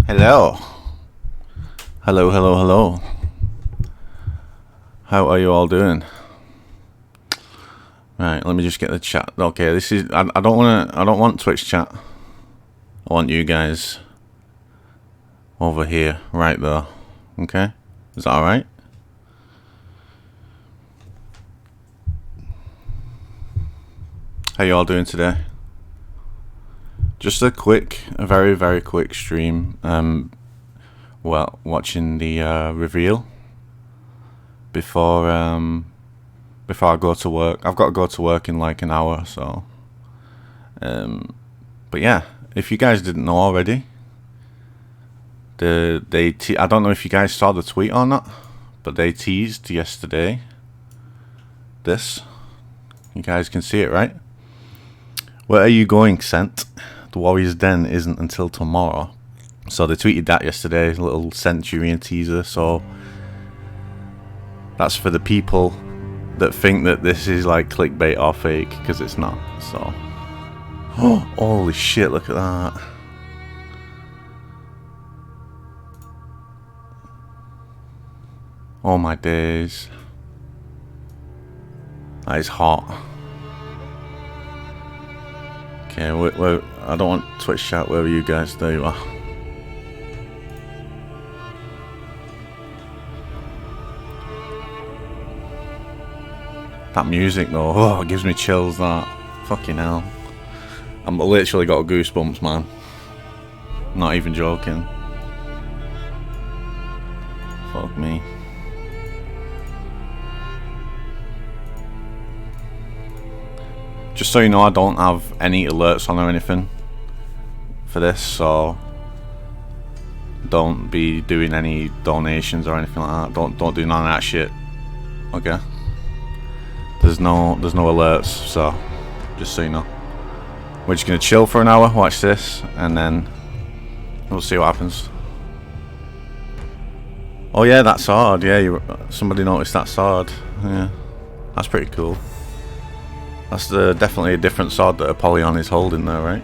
Hello. Hello, hello, hello. How are you all doing? Right, let me just get the chat. Okay, this is I don't want Twitch chat. I want you guys over here, right there. Okay? Is that alright? How you all doing today? Just a very, very quick stream. Well, watching the reveal before I go to work. I've got to go to work in like an hour, so. But yeah, if you guys didn't know already, I don't know if you guys saw the tweet or not, but they teased yesterday. This, you guys can see it, right? Where are you going, Cent? The Warriors' Den isn't until tomorrow. So they tweeted that yesterday, a little Centurion teaser. So that's for the people that think that this is like clickbait or fake, because it's not. So, oh, holy shit! Look at that. Oh my days. That is hot. Okay, I don't want Twitch chat. Where are you guys? There you are. That music though, oh, it gives me chills. That fucking hell. I'm literally got goosebumps, man. Not even joking. Fuck me. Just so you know, I don't have any alerts on or anything for this, so don't be doing any donations or anything like that. Don't do none of that shit. Okay. There's no alerts, so just so you know. We're just gonna chill for an hour, watch this, and then we'll see what happens. Oh yeah, that sword. Yeah, somebody noticed that sword. Yeah, that's pretty cool. That's definitely a different sword that Apollyon is holding there, right?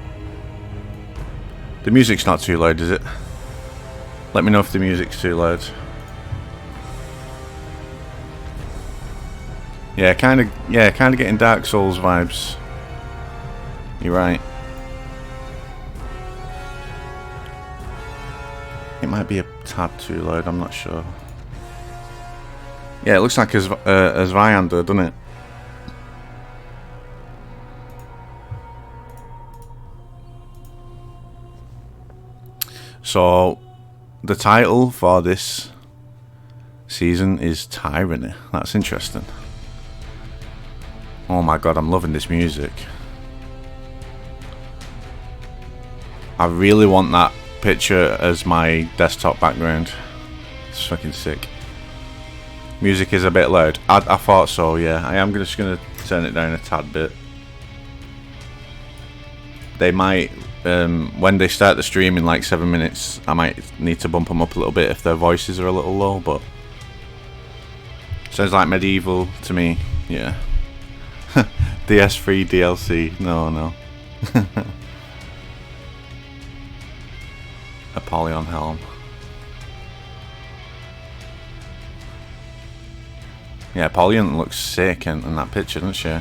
The music's not too loud, is it? Let me know if the music's too loud. Yeah, kind of getting Dark Souls vibes. You're right. It might be a tad too loud, I'm not sure. Yeah, it looks like a Zvyander, doesn't it? So, the title for this season is Tyranny. That's interesting. Oh my god, I'm loving this music. I really want that picture as my desktop background. It's fucking sick. Music is a bit loud. I thought so, yeah. I am just going to turn it down a tad bit. They might, when they start the stream in like 7 minutes, I might need to bump them up a little bit if their voices are a little low, but sounds like medieval to me, yeah. DS3 DLC, no. Apollyon helm. Yeah, Apollyon looks sick in that picture, doesn't she?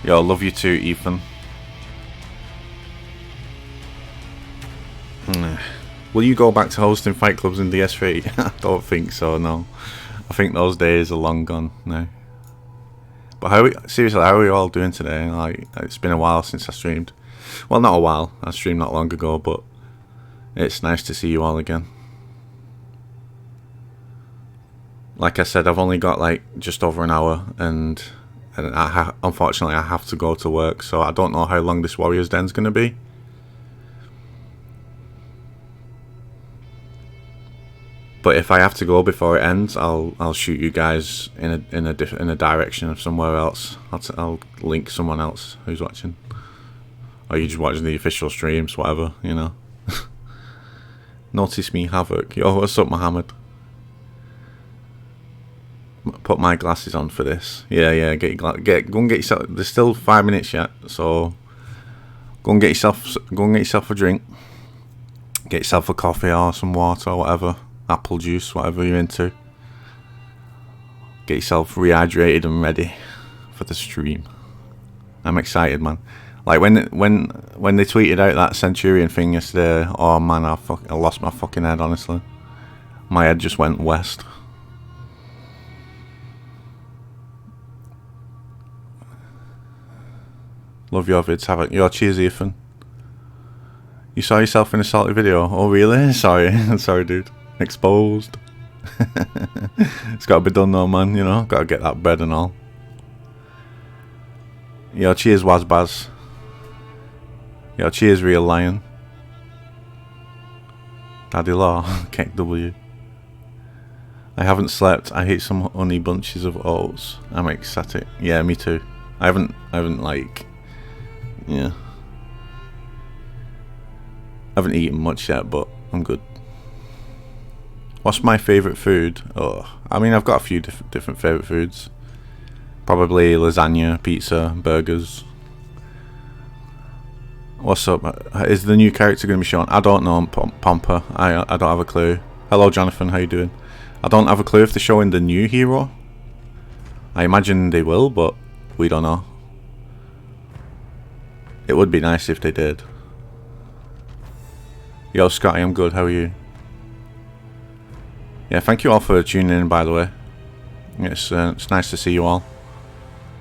Yo, love you too, Ethan. Will you go back to hosting fight clubs in DS3? I don't think so, no. I think those days are long gone now. But seriously, how are you all doing today? Like, it's been a while since I streamed. Well, not a while. I streamed not long ago, but it's nice to see you all again. Like I said, I've only got like just over an hour, and unfortunately I have to go to work, so I don't know how long this Warriors Den's going to be. But if I have to go before it ends, I'll shoot you guys in a direction of somewhere else. I'll link someone else who's watching, or you just watching the official streams, whatever, you know. Notice me, Havoc. Yo, what's up, Mohammed? Put my glasses on for this. Yeah. Go and get yourself. There's still 5 minutes yet, so Go and get yourself a drink. Get yourself a coffee or some water or whatever. Apple juice, whatever you're into. Get yourself rehydrated and ready for the stream. I'm excited, man. Like when they tweeted out that Centurion thing yesterday, oh man, I lost my fucking head, honestly. My head just went west. Love your vids, have it. Your cheers, Ethan. You saw yourself in a salty video? Oh really? Sorry, sorry, dude. Exposed. It's got to be done though, man. You know, got to get that bread and all. Yo, cheers, Wazbaz. Yo, cheers, Real Lion. Daddy Law, Kek W. I haven't slept. I hate some honey bunches of oats. I'm ecstatic. Yeah, me too. I haven't like, yeah. I haven't eaten much yet, but I'm good. What's my favourite food? Oh, I mean, I've got a few different favourite foods. Probably lasagna, pizza, burgers. What's up? Is the new character going to be shown? I don't know, Pompa. I don't have a clue. Hello, Jonathan. How you doing? I don't have a clue if they're showing the new hero. I imagine they will, but we don't know. It would be nice if they did. Yo, Scotty, I'm good. How are you? Yeah, thank you all for tuning in, by the way. It's nice to see you all.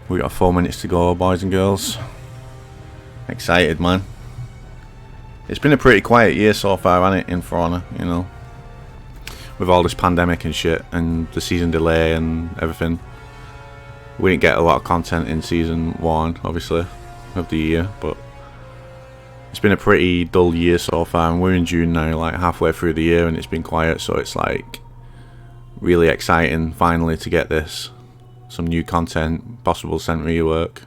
We got 4 minutes to go, boys and girls. Excited, man. It's been a pretty quiet year so far, hasn't it, in For Honor, you know. With all this pandemic and shit, and the season delay and everything. We didn't get a lot of content in season 1, obviously, of the year, but it's been a pretty dull year so far, and we're in June now, like halfway through the year, and it's been quiet, so it's like really exciting finally to get this. Some new content, possible Rework,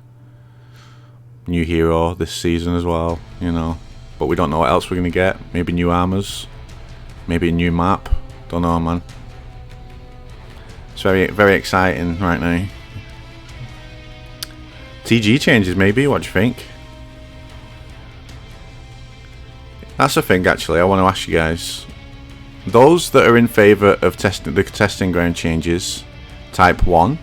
new hero this season as well, you know. But we don't know what else we're going to get. Maybe new armors, maybe a new map. Don't know, man. It's very, very exciting right now. TG changes maybe, what do you think? That's the thing actually, I want to ask you guys. Those that are in favour of the testing ground changes, type 1.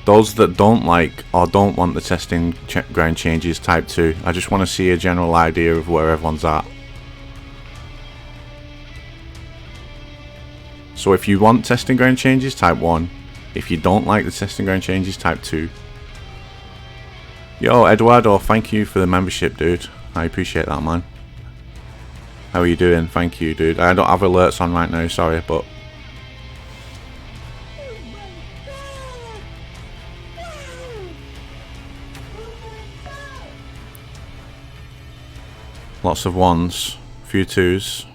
Those that don't like or don't want the testing ground changes, type 2. I just want to see a general idea of where everyone's at. So if you want testing ground changes, type 1. If you don't like the testing ground changes, type 2. Yo, Eduardo, thank you for the membership, dude. I appreciate that, man. How are you doing? Thank you, dude. I don't have alerts on right now, sorry, but... Lots of 1s, few 2s.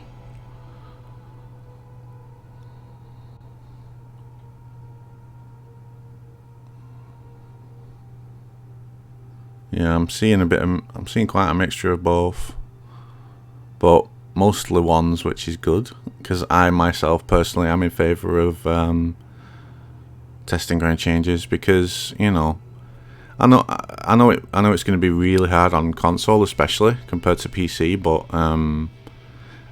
Yeah, I'm seeing quite a mixture of both. But mostly 1s, which is good, because I myself personally am in favour of testing ground changes, because, you know, I know it's going to be really hard on console, especially compared to PC, but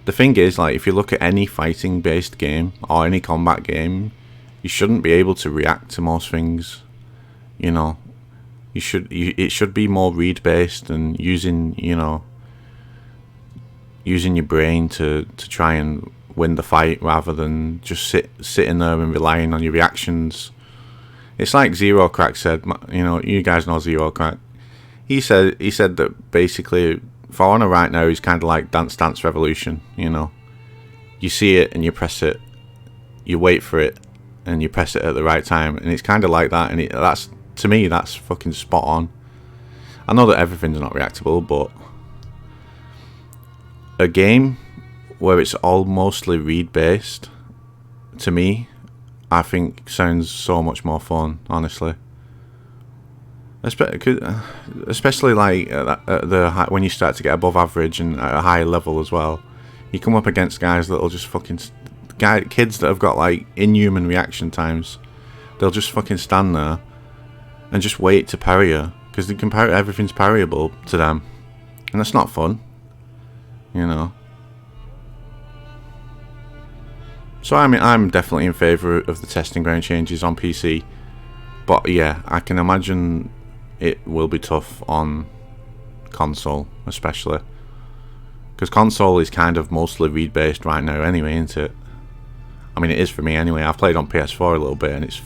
the thing is, like, if you look at any fighting based game or any combat game, you shouldn't be able to react to most things, you know. It should be more read based and using your brain to try and win the fight, rather than just sitting there and relying on your reactions. It's like Zero Crack said, you know, you guys know Zero Crack. He said that basically For Honor right now is kind of like Dance Dance Revolution, you know. You see it and you press it, you wait for it and you press it at the right time, and it's kind of like that, and that's, to me, that's fucking spot on. I know that everything's not reactable, but a game where it's all mostly read based, to me, I think sounds so much more fun, honestly. Especially like when you start to get above average and at a higher level as well, you come up against guys that'll just fucking kids that have got like inhuman reaction times. They'll just fucking stand there and just wait to parry you, because they can parry, everything's parryable to them. And that's not fun, you know. So I mean, I'm definitely in favour of the testing ground changes on PC. But yeah, I can imagine it will be tough on console, especially. Because console is kind of mostly read-based right now anyway, isn't it? I mean, it is for me anyway. I've played on PS4 a little bit, and it's...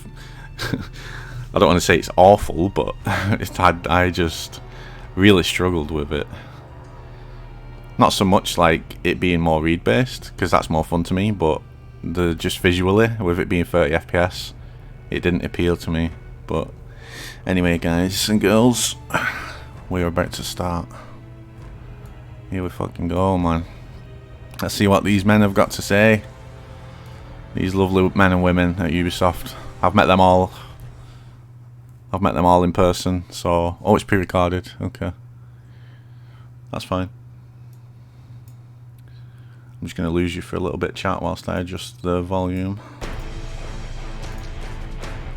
I don't want to say it's awful, but I just really struggled with it. Not so much like it being more read-based, because that's more fun to me, but just visually, with it being 30 FPS, it didn't appeal to me. But anyway, guys and girls, we're about to start. Here we fucking go, man. Let's see what these men have got to say. These lovely men and women at Ubisoft. I've met them all. I've met them all in person, so... Oh, it's pre-recorded. Okay. That's fine. I'm just going to lose you for a little bit, chat, whilst I adjust the volume.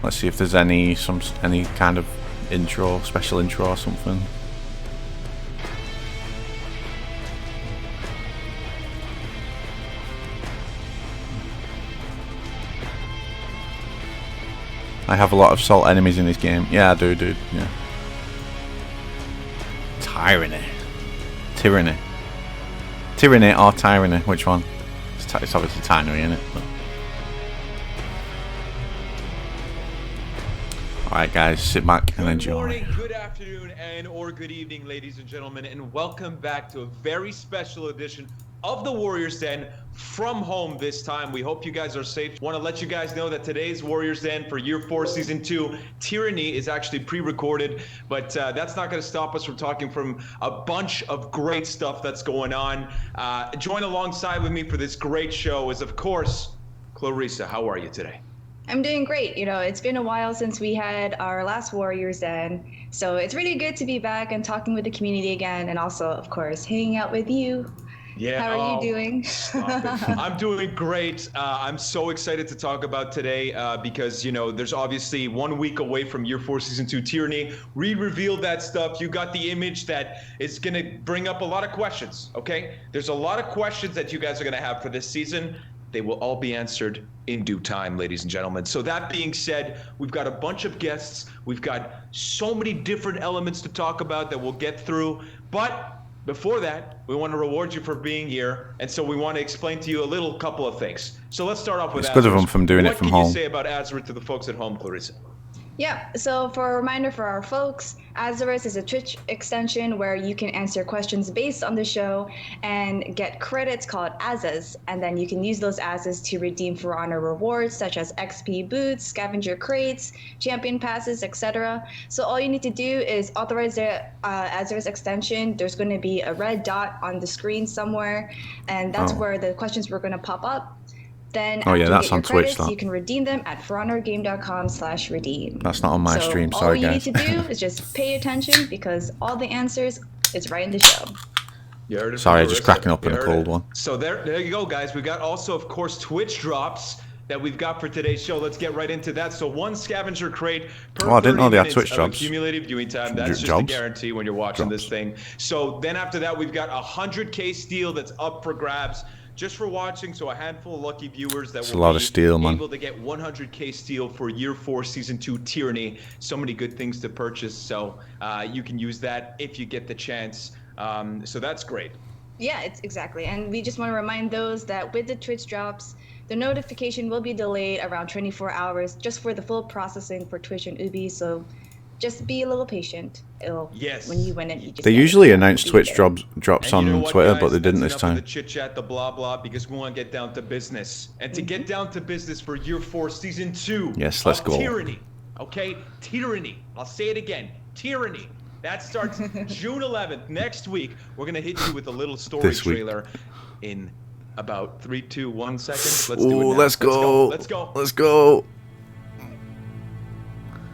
Let's see if there's any kind of intro, special intro or something. I have a lot of salt enemies in this game. Yeah, I do, dude. Yeah. Tyranny. Tyranny. Tyranny or tyranny? Which one? It's obviously tyranny, isn't it? But... Alright, guys, sit back and enjoy. Good morning, good afternoon, or good evening, ladies and gentlemen, and welcome back to a very special edition of the Warriors Den from home this time. We hope you guys are safe. Want to let you guys know that today's Warriors Den for Year 4 Season 2 Tyranny is actually pre-recorded, but that's not going to stop us from talking from a bunch of great stuff that's going on. Join alongside with me for this great show is, of course, Clarissa. How are you today? I'm doing great. You know, it's been a while since we had our last Warriors Den, so it's really good to be back and talking with the community again, and also, of course, hanging out with you. Yeah. How are you doing? I'm doing great. I'm so excited to talk about today because, you know, there's obviously 1 week away from Year 4 Season 2 Tyranny. We revealed that stuff. You got the image that is going to bring up a lot of questions, okay? There's a lot of questions that you guys are going to have for this season. They will all be answered in due time, ladies and gentlemen. So that being said, we've got a bunch of guests. We've got so many different elements to talk about that we'll get through. But before that, we want to reward you for being here, and so we want to explain to you a couple of things. So let's start off with It's good of them from doing it from home. What can you say about Azeroth to the folks at home, Clarissa? Yeah, so for a reminder for our folks, Azeroth is a Twitch extension where you can answer questions based on the show and get credits called Azes, and then you can use those Azes to redeem For Honor rewards such as XP boots, scavenger crates, champion passes, etc. So all you need to do is authorize the Azeroth extension. There's going to be a red dot on the screen somewhere, and that's where the questions were going to pop up. Then after you get your credits, you can redeem them at forhonorgame.com/redeem. That's not on my stream, sorry guys. All you need to do is just pay attention because all the answers is right in the show. Sorry, just cracking up in a cold one. So there you go, guys. We've got also, of course, Twitch drops that we've got for today's show. Let's get right into that. So one scavenger crate per 30 minutes of accumulated viewing time. That's just a guarantee when you're watching this thing. So then after that, we've got 100K steel that's up for grabs. Just for watching, so a handful of lucky viewers that will be able to get 100K steel for Year 4 Season 2 Tyranny. So many good things to purchase, so you can use that if you get the chance. So that's great. Yeah, it's exactly. And we just want to remind those that with the Twitch drops, the notification will be delayed around 24 hours just for the full processing for Twitch and Ubi. So just be a little patient. When you win it, you just they usually announce Twitch drops on Twitter, but they didn't this time. The chit chat, the blah blah, because we want to get down to business. And to get down to business for Year 4 Season 2. Yes, let's go. Tyranny. Okay, Tyranny. I'll say it again. Tyranny. That starts June 11th next week. We're gonna hit you with a little story trailer in about 3, 2, 1 seconds. Let's do it now. Let's go. Let's go. Let's go.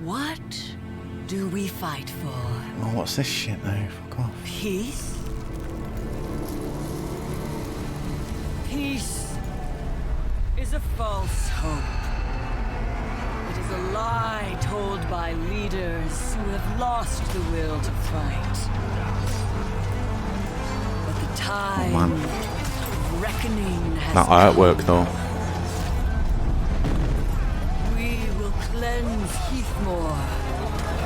What do we fight for? Oh, what's this shit now? Fuck off. Peace? Peace is a false hope. It is a lie told by leaders who have lost the will to fight. time man. of reckoning has That artwork though. We will cleanse Heathmore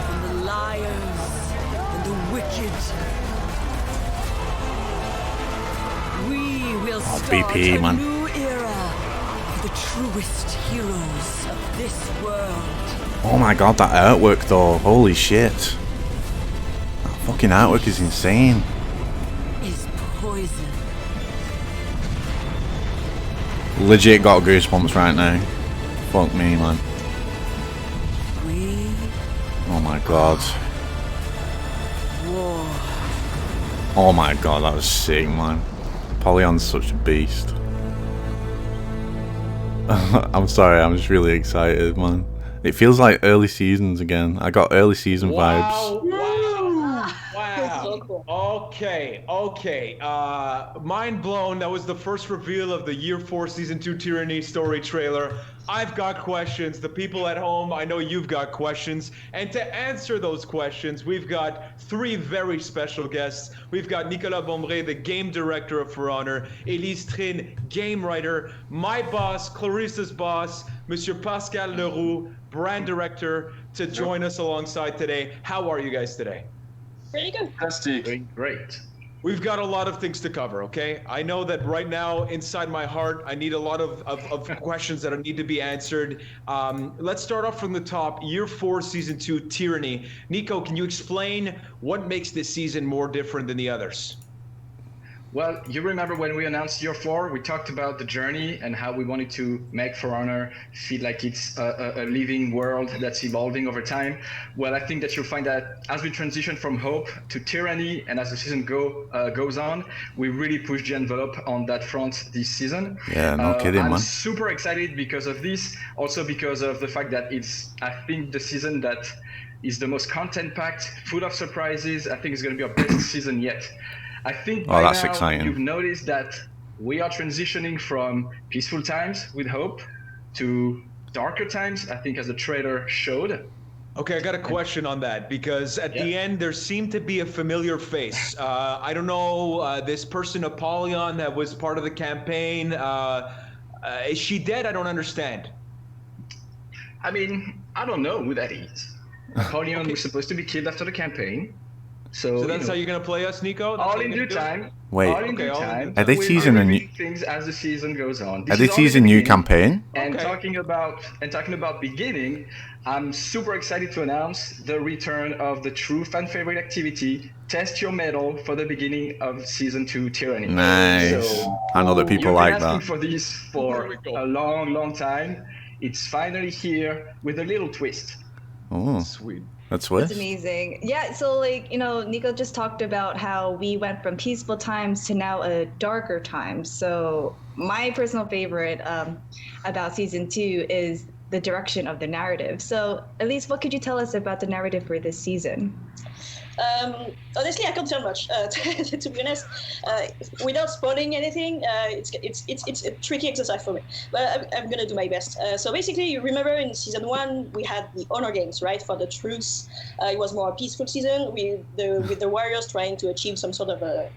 from the liars and the wicked. We will start BP, a man. new era of the truest heroes of this world. Oh my god, that artwork though. Holy shit. That fucking artwork is insane. Is poison. Legit got goosebumps right now. Fuck me, man. We Oh my god. war. Oh my god, that was sick, man. Polyon's such a beast. I'm sorry, I'm just really excited, man. It feels like early seasons again. I got early season vibes. Wow. So cool. Okay. Mind blown. That was the first reveal of the Year 4 Season 2 Tyranny story trailer. I've got questions. The people at home, I know you've got questions. And to answer those questions, we've got three very special guests. We've got Nicolas Bombré, the game director of For Honor, Elise Trin, game writer, my boss, Clarissa's boss, Monsieur Pascal Leroux, brand director, to join us alongside today. How are you guys today? Pretty good. Fantastic. Doing great. We've got a lot of things to cover, okay? I know that right now, inside my heart, I need a lot of questions that need to be answered. Let's start off from the top. Year 4, Season 2, Tyranny. Nico, can you explain what makes this season more different than the others? Well, you remember when we announced Year 4, we talked about the journey and how we wanted to make For Honor feel like it's a living world that's evolving over time. Well, I think that you'll find that as we transition from Hope to Tyranny and as the season goes on, we really push the envelope on that front this season. Yeah, no kidding, I'm man. super excited because of this, also because of the fact that it's, I think, the season that is the most content-packed, full of surprises. I think it's going to be our best season yet. I think by that's now exciting. you've noticed that we are transitioning from peaceful times with hope to darker times, I think, as the trailer showed. Okay, I got a question on that because at the end there seemed to be a familiar face. I don't know, this person Apollyon that was part of the campaign. Is she dead? I don't understand. I mean, I don't know who that is. Apollyon was supposed to be killed after the campaign. So that's how you're gonna play us, Nico? That's all how you're in gonna due do it? time. Wait. All in Okay, due all in time. due time. Are they We'll teasing a new? reveal things as the season goes on. This Are they is all in teasing the new beginning. campaign? And Okay. talking about beginning, I'm super excited to announce the return of the true fan favorite activity, Test Your Metal, for the beginning of Season 2 Tyranny. Nice. So, I know that people you've like been asking that. for this for a long time. It's finally here with a little twist. Oh, Sweet. that's It's what. amazing. Yeah, so like, Nico just talked about how we went from peaceful times to now a darker time. So my personal favorite about season 2 is the direction of the narrative. So Elise, what could you tell us about the narrative for this season? Honestly, I can't tell much. To be honest, without spoiling anything, it's a tricky exercise for me. But I'm gonna do my best. So basically, you remember in season 1 we had the honor games, right? For the truce, it was more a peaceful season with the warriors trying to achieve some sort of a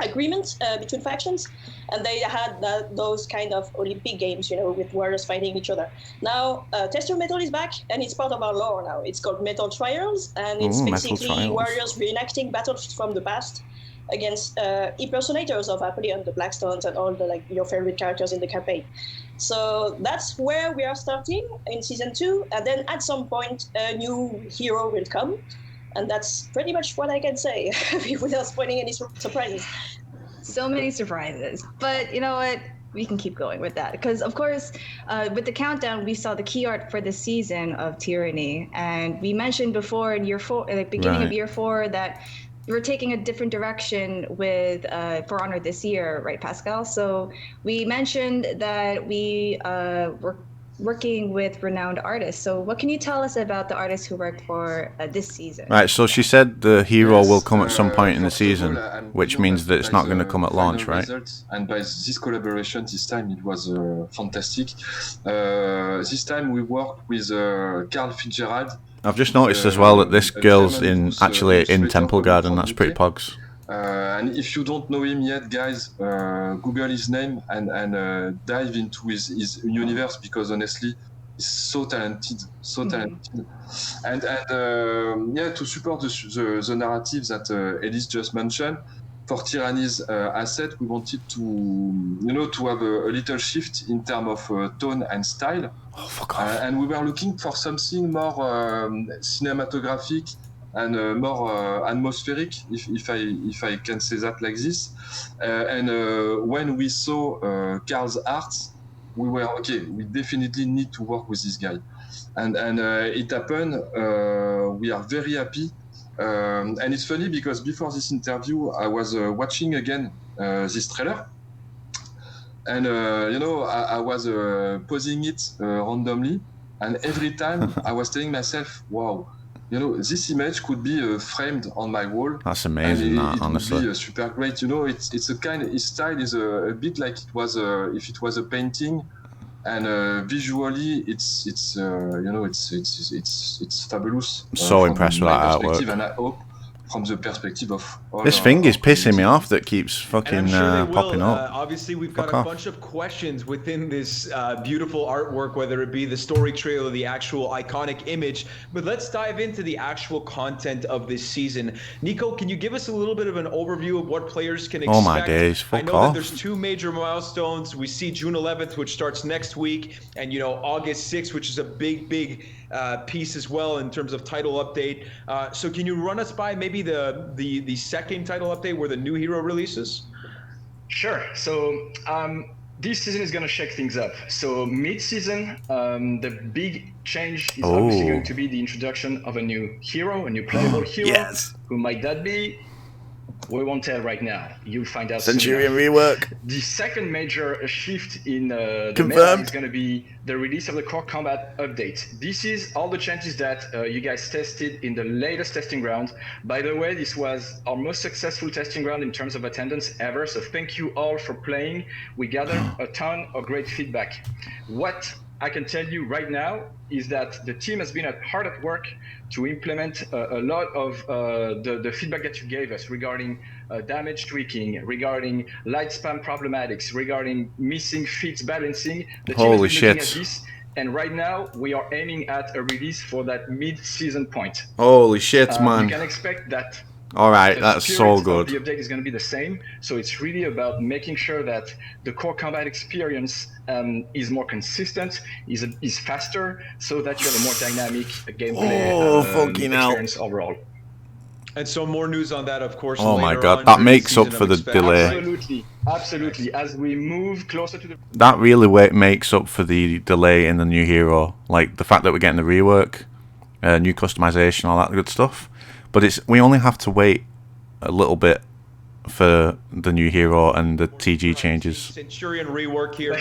agreement between factions, and they had those kind of Olympic games, with warriors fighting each other. Now, Test Your Metal is back, and it's part of our lore now. It's called Metal Trials, and it's Ooh, Metal basically Trials. warriors reenacting battles from the past against impersonators of Apollyon, the Blackstones, and all the your favorite characters in the campaign. So that's where we are starting in season 2, and then at some point a new hero will come. And that's pretty much what I can say without spoiling any surprises. So many surprises. But you know what? We can keep going with that. Because, of course, with the countdown, we saw the key art for the season of Tyranny. And we mentioned before in year 4, at the beginning of Right. year 4, that we're taking a different direction with For Honor this year, right, Pascal? So we mentioned that we were working with renowned artists. So what can you tell us about the artists who worked for this season? Right, so she said the hero will come at some point in the First of all, season, I'm which really means that it's not going to by come at the launch, final right? results. And by this collaboration, this time it was fantastic. This time we worked with Carl Fitzgerald. I've just noticed as well that this a girl's German in who's, actually in illustrator Temple coming Garden. from That's UK. pretty pogs. And if you don't know him yet, guys, Google his name and dive into his universe, because honestly, he's so talented, so talented. And yeah, to support the narrative that Elise just mentioned, for Tyranny's asset, we wanted to have a little shift in terms of tone and style. Oh, fuck off. And we were looking for something more cinematographic and more atmospheric, if I can say that like this. And when we saw Carl's art, we were okay. We definitely need to work with this guy, and it happened. We are very happy. And it's funny because before this interview, I was watching again this trailer. And I was pausing it randomly, and every time I was telling myself, "Wow, this image could be framed on my wall." That's amazing. It Honestly, would be super great. It's a kind. His style is a bit like it was if it was a painting, and visually, it's fabulous. I'm so impressed with that perspective, artwork. and I hope from the perspective of all this thing is pissing me off that keeps fucking And I'm sure they popping will. up. Obviously, we've got Fuck a off. bunch of questions within this beautiful artwork, whether it be the story trailer, the actual iconic image. But let's dive into the actual content of this season. Nico, can you give us a little bit of an overview of what players can expect? Oh my days, I fuck know off. that there's 2 major milestones. We see June 11th, which starts next week, and August 6th, which is a big piece as well in terms of title update. So can you run us by maybe the second title update where the new hero releases? Sure. So this season is going to shake things up. So mid-season, the big change is obviously going to be the introduction of a new hero, a new playable hero. Yes. Who might that be? We won't tell right now. You'll find out Centurion soon. rework. The second major shift in the Confirmed. meta is going to be the release of the core combat update. This is all the changes that you guys tested in the latest testing round. By the way, this was our most successful testing round in terms of attendance ever, so thank you all for playing. We gathered a ton of great feedback. What I can tell you right now is that the team has been hard at work to implement a lot of the feedback that you gave us regarding damage tweaking, regarding light spam problematics, regarding missing feats balancing. The team Holy has been looking shit. at this, and right now we are aiming at a release for that mid-season point. Holy shit, You man. can expect that Alright, the that's so spirit good. of the update is going to be the same. So it's really about making sure that the core combat experience is more consistent, is faster, so that you have a more dynamic gameplay fucking hell. experience overall. And so more news on that, of course. Oh my later god, on that during makes the up season, for I'm the expecting. delay. Absolutely. As we move closer to the That really makes up for the delay in the new hero. Like the fact that we're getting the rework, new customization, all that good stuff. But we only have to wait a little bit for the new hero and the TG changes. Centurion rework here,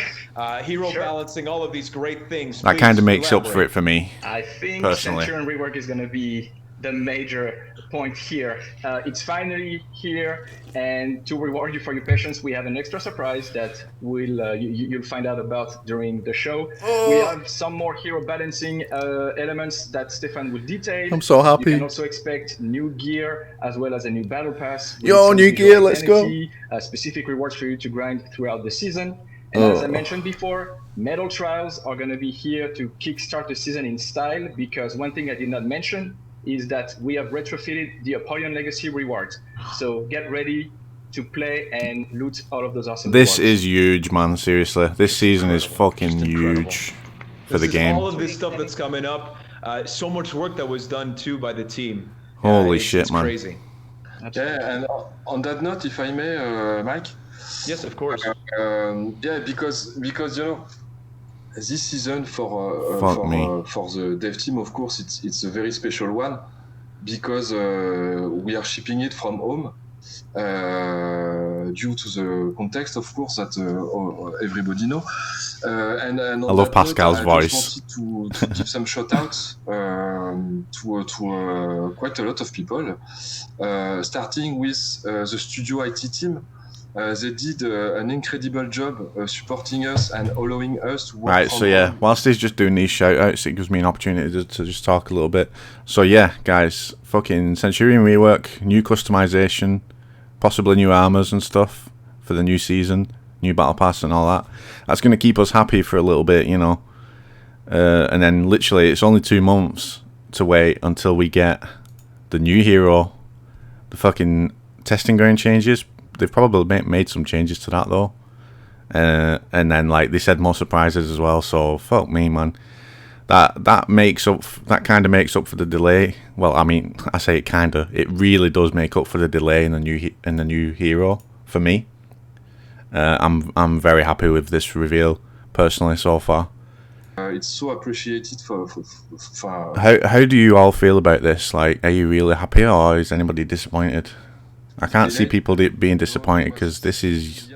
hero balancing, all of these great things. That Please kind of makes up for elaborate. it for me. I think Personally. Centurion rework is going to be the major point here. It's finally here, and to reward you for your patience, we have an extra surprise that you'll find out about during the show. We have some more hero balancing elements that Stefan will detail. I'm so happy. You can also expect new gear as well as a new battle pass. with Yo, some new visual gear, let's go. identity, specific rewards for you to grind throughout the season. And as I mentioned before, medal trials are going to be here to kickstart the season in style, because one thing I did not mention is that we have retrofitted the Apollyon Legacy rewards. So get ready to play and loot all of those awesome This rewards. is huge, man. Seriously, this season is fucking huge for the This is game. all of this stuff that's coming up. So much work that was done too by the team. Holy shit, it's man. Crazy. Yeah, and on that note, if I may, Mike. Yes, of course. Yeah, because this season for the dev team, of course, it's a very special one, because we are shipping it from home due to the context, of course, that everybody know. And on I love that Pascal's note, I voice. just wanted to give some shout outs to quite a lot of people, starting with the studio IT team. They did an incredible job supporting us and allowing us to work Right, from so yeah, home. whilst he's just doing these shout-outs, it gives me an opportunity to just talk a little bit. So yeah, guys, fucking Centurion rework, new customization, possibly new armors and stuff for the new season, new battle pass and all that. That's going to keep us happy for a little bit, you know. And then literally it's only 2 months to wait until we get the new hero. The fucking testing ground changes. They've probably made some changes to that though. And then like they said more surprises as well, so fuck me, man. That makes up, that kind of makes up for the delay. Well, I mean, I say it kind of. It really does make up for the delay in the new hero for me. I'm very happy with this reveal personally so far. It's so appreciated for How do you all feel about this? Like, are you really happy or is anybody disappointed? I can't see people being disappointed because this is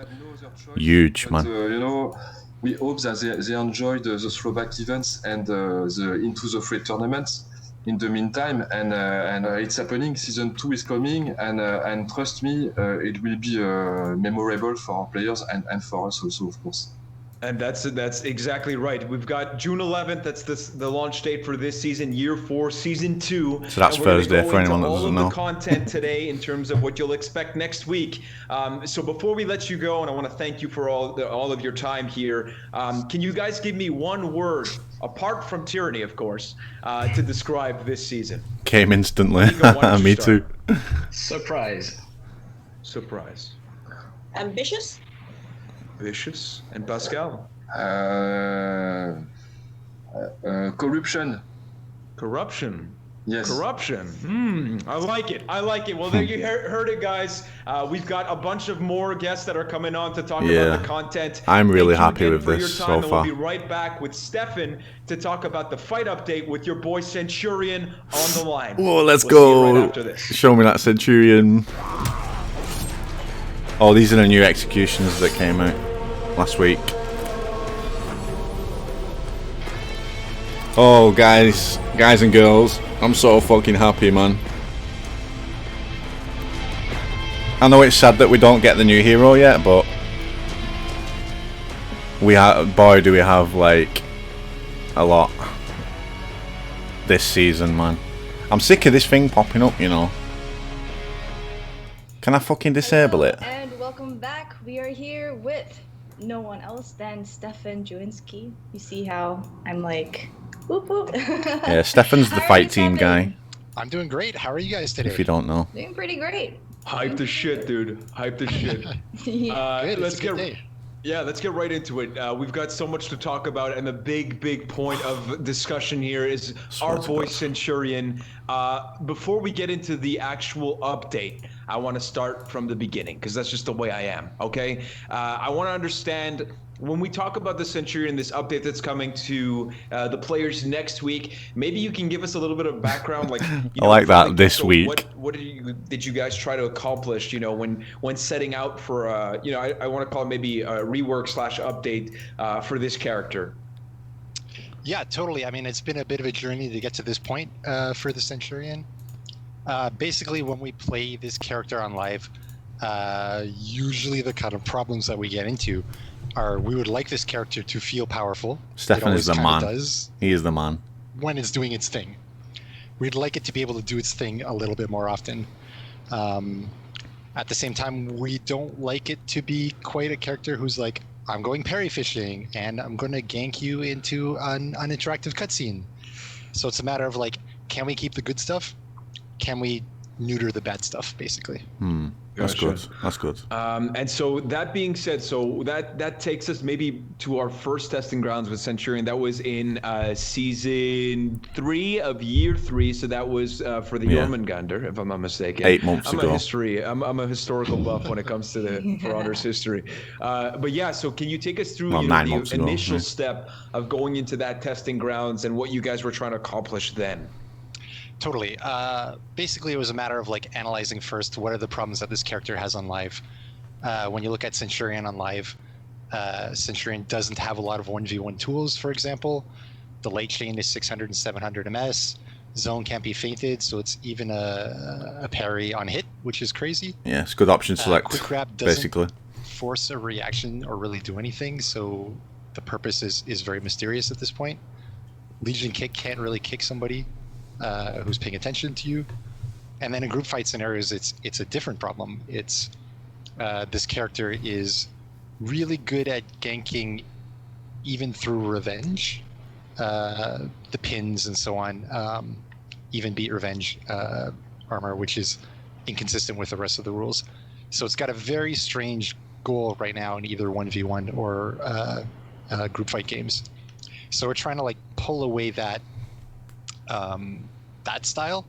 huge, man. You know, we hope that they enjoyed the throwback events and the Into the Fray tournaments in the meantime, and it's happening. Season 2 is coming, and trust me, it will be memorable for our players and for us also, of course. And that's exactly right. We've got June 11th. That's the launch date for this season, year 4, season 2. So that's Thursday for anyone that doesn't know. All of the content today in terms of what you'll expect next week. So before we let you go, and I want to thank you for all of your time here. Can you guys give me one word, apart from tyranny, of course, to describe this season? Came instantly. Me too. Surprise. Surprise. Ambitious. Vicious. And Pascal? Corruption. Corruption. Yes. Corruption. I like it. I like it. Well, there you heard it, guys. We've got a bunch of more guests that are coming on to talk about the content. I'm really happy with this so far. We'll be right back with Stefan to talk about the fight update with your boy Centurion on the line. Oh, let's go. Right after this. Show me that Centurion. Oh, these are the new executions that came out last week. Oh, guys and girls, I'm so fucking happy, man. I know it's sad that we don't get the new hero yet, but boy, do we have like a lot this season, man. I'm sick of this thing popping up, you know. Can I fucking disable it? And welcome back. We are here with no one else than Stefan Jawinski. You see how I'm like, whoop whoop. Yeah, Stefan's the fight team guy. I'm doing great. How are you guys today? If you don't know. Doing pretty great. Hype the shit, dude. Hype the shit. Yeah. Good. Let's It's a good day. Yeah, let's get right into it. We've got so much to talk about, and the big point of discussion here is our boy Centurion. Before we get into the actual update, I want to start from the beginning, because that's just the way I am, okay? I want to understand, when we talk about the Centurion, this update that's coming to the players next week, maybe you can give us a little bit of background, like, you know, I like that this week. What did you guys try to accomplish, you know, when setting out for, you know, I want to call it maybe a rework / update for this character? Yeah, totally. I mean, it's been a bit of a journey to get to this point for the Centurion. Basically, when we play this character on live, usually the kind of problems that we get into are we would like this character to feel powerful. Stefan is the man. Does he is the man. When it's doing its thing. We'd like it to be able to do its thing a little bit more often. At the same time, we don't like it to be quite a character who's like, I'm going parry fishing and I'm going to gank you into an interactive cutscene. So it's a matter of like, can we keep the good stuff? Can we neuter the bad stuff, basically? That's good. That's good. And so that being said, so that takes us maybe to our first testing grounds with Centurion. That was in season 3 of year 3. So that was for the Jormungandr, if I'm not mistaken. 8 months ago. I'm a historical buff when it comes to the For Honor's history. But yeah, so can you take us through the initial step of going into that testing grounds and what you guys were trying to accomplish then? Totally. Basically, it was a matter of like analyzing first what are the problems that this character has on live. When you look at Centurion on live, Centurion doesn't have a lot of 1v1 tools, for example. The late chain is 600 and 700 MS. Zone can't be feinted, so it's even a parry on hit, which is crazy. Yeah, it's a good option select, quick grab doesn't basically force a reaction or really do anything, so the purpose is very mysterious at this point. Legion kick can't really kick somebody who's paying attention to you, And then in group fight scenarios, it's a different problem. It's this character is really good at ganking even through revenge, the pins and so on, even beat revenge armor, which is inconsistent with the rest of the rules. So it's got a very strange goal right now in either 1v1 or group fight games. So we're trying to like pull away that that style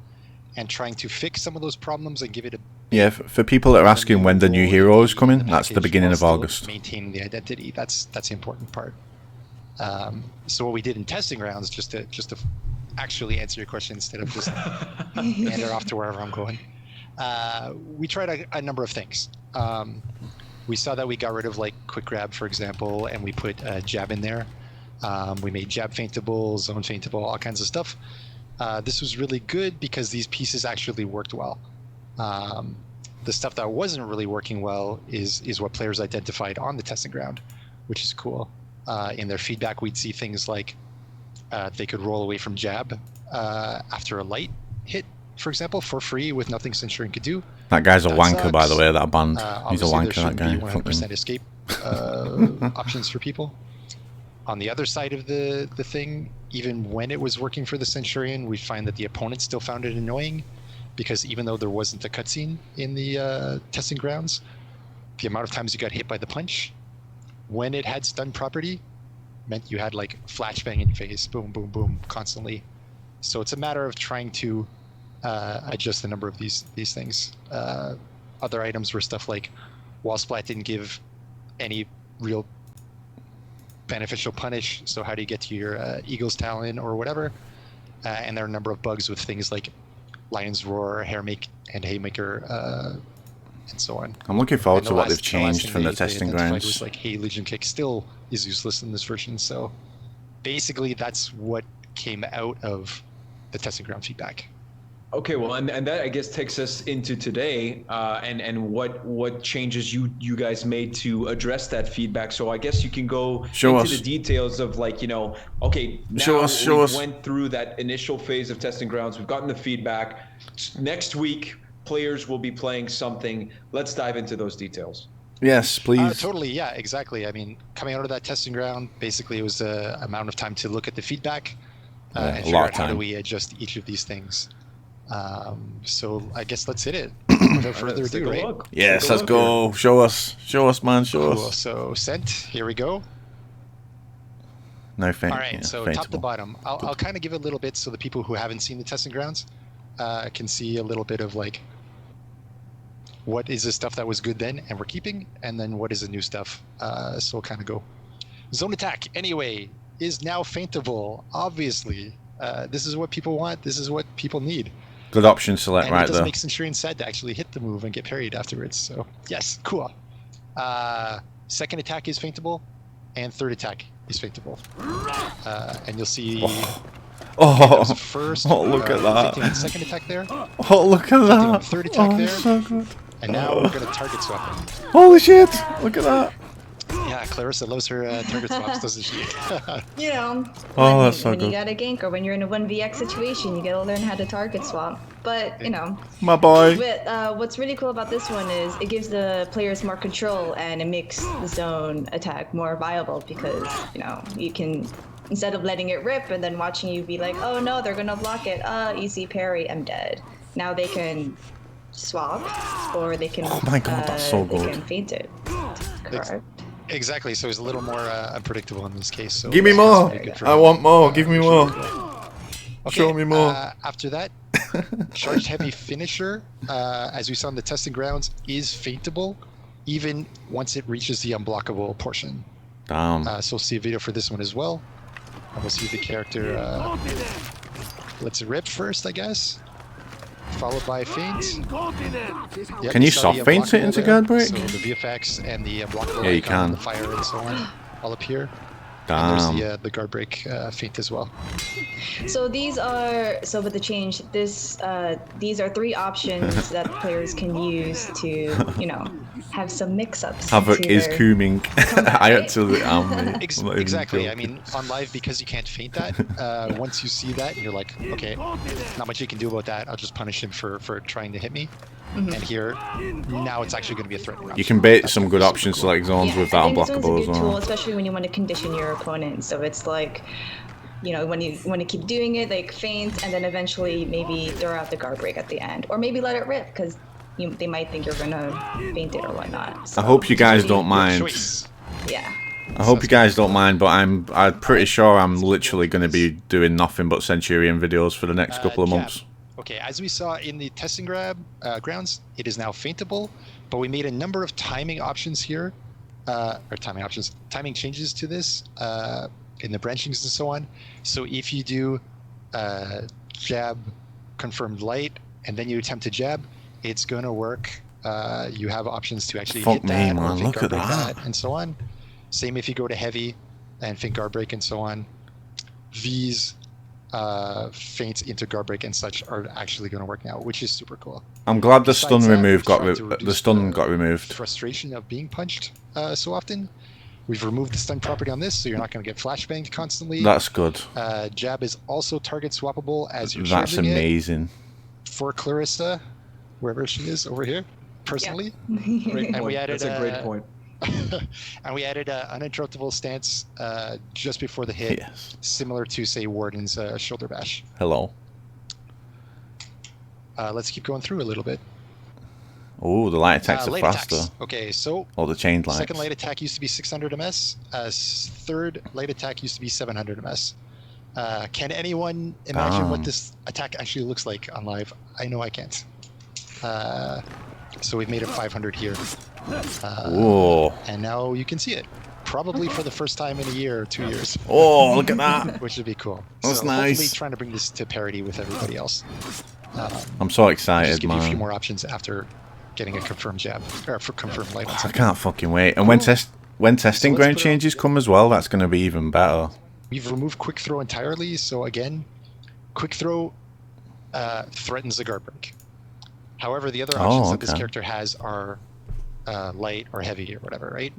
and trying to fix some of those problems and give it a Yeah, for people that are asking when the new hero is coming, that's the beginning of August. Maintaining the identity, that's the important part. So what we did in testing rounds, just to actually answer your question instead of just meander off to wherever I'm going, we tried a number of things. We saw that we got rid of like quick grab, for example, and we put jab in there. We made jab feintable, zone feintable, all kinds of stuff. This was really good because these pieces actually worked well. The stuff that wasn't really working well is what players identified on the testing ground, which is cool. In their feedback, we'd see things like they could roll away from jab after a light hit, for example, for free with nothing Centurion could do. That guy's a wanker, sucks. By the way, that band. He's a wanker, that guy. 100% escape options for people. On the other side of the thing, even when it was working for the Centurion, we find that the opponent still found it annoying, because even though there wasn't a cutscene in the testing grounds, the amount of times you got hit by the punch, when it had stun property, meant you had like flashbang in your face, boom, boom, boom, constantly. So it's a matter of trying to adjust the number of these things. Other items were stuff like wall splat didn't give any real beneficial punish, so how do you get to your Eagle's Talon or whatever? And there are a number of bugs with things like Lion's Roar, Haymaker, and so on. I'm looking forward to what they've changed from the testing grounds. Was like, hey, Legion Kick still is useless in this version. So basically, that's what came out of the testing ground feedback. Okay, well, and that I guess takes us into today, and what changes you guys made to address that feedback. So I guess you can go into the details of, like, okay, now we went through that initial phase of testing grounds. We've gotten the feedback. Next week, players will be playing something. Let's dive into those details. Yes, please. Totally, yeah, exactly. I mean, coming out of that testing ground, basically it was an amount of time to look at the feedback and figure out how do we adjust each of these things. So I guess let's hit it without further ado, right? Yes, let's go. Here. Show us, man. Show us. So Cent, here we go. No faint. All right, so top to bottom. I'll kind of give it a little bit so the people who haven't seen the testing grounds can see a little bit of like what is the stuff that was good then and we're keeping, and then what is the new stuff. So we'll kind of go. Zone attack, anyway, is now feintable. Obviously, this is what people want. This is what people need. Good option select right there. It doesn't make Centurion sad to actually hit the move and get parried afterwards. So yes, cool. Second attack is feintable, and third attack is feintable. And you'll see. First, look at that. Second attack there. Oh, look at that. Third attack there. So good. And now we're gonna target swap him. Holy shit! Look at that. Yeah, Clarissa loves her target swaps, doesn't she? That's so when good. you got a gank or when you're in a 1vx situation, you gotta learn how to target swap. But, my boy. What's really cool about this one is it gives the players more control, and it makes the zone attack more viable because, you can, instead of letting it rip and then watching you be like, oh no, they're gonna block it, easy parry, I'm dead. Now they can swap, or they can, oh my god, that's so good. They can feint it. Correct. Exactly, so it's a little more unpredictable in this case. So give me more! I want more, give me more. Okay, show me more. After that, charged heavy finisher, as we saw in the testing grounds, is feintable, even once it reaches the unblockable portion. Damn. So we'll see a video for this one as well. And we'll see the character lets it rip first, I guess. Followed by feint. Yep, can you soft feint it into guard break? So the VFX and the blockable you can. the fire and so on all appear. Damn. And there's the guard break feint as well. So with the change, these are 3 options that players can use to, have some mix-ups. Havoc to is their cooming. comeback, I right? actually am. Mate. I'm not even Exactly. I joking. mean, on live, because you can't feint that, once you see that, and you're like, okay, not much you can do about that. I'll just punish him for trying to hit me. And here, now it's actually going to be a threatening option. You can bait some good option select zones Yeah, with I that think this one's a unblockable good as tool, well. especially when you want to condition your opponent. So it's like, you know, when you want to keep doing it, like feint, and then eventually maybe throw out the guard break at the end, or maybe let it rip because they might think you're gonna feint it or whatnot. So I hope you it's guys really- don't mind. Choice. Yeah. I hope you guys don't mind, but I'm pretty sure I'm literally going to be doing nothing but Centurion videos for the next couple of Jab. months. Okay, as we saw in the testing grounds, it is now feintable, but we made a number of timing options here, timing changes to this in the branchings and so on. So if you do jab confirmed light and then you attempt to jab, it's going to work. You have options to actually Fuck hit me, that, or man, feint look guard at break that. and so on. Same if you go to heavy and feint guard break and so on. These feints into guard break and such are actually going to work now, which is super cool. I'm glad the Besides stun that, remove we've got tried to the reduce stun got removed. Frustration of being punched so often. We've removed the stun property on this, so you're not going to get flashbanged constantly. That's good. Jab is also target swappable as you're That's charging amazing. it for Clarissa, wherever she is over here, personally. Great And point. we added, That's a great point. And we added an uninterruptible stance just before the hit, Yes. similar to, say, Warden's shoulder bash. Hello. Let's keep going through a little bit. Oh, the light attacks are Light faster. attacks. Okay, so Or the chained lights. second light attack used to be 600 ms. Third light attack used to be 700 ms. Can anyone imagine what Damn. this attack actually looks like on live? I know I can't. So we've made it 500 here. Whoa. And now you can see it. Probably for the first time in a year or 2 years, Oh, look at that. which would be cool. That's so nice. Hopefully trying to bring this to parity with everybody else. I'm so Just excited, give you a few man. more options after getting a confirmed jab, or for confirmed light on I something. can't fucking wait. And when testing let's ground put it changes come as well, that's going to be even better. We've removed quick throw entirely, so again, quick throw threatens the guard break. However, the other options that this okay. character has are light or heavy or whatever, right?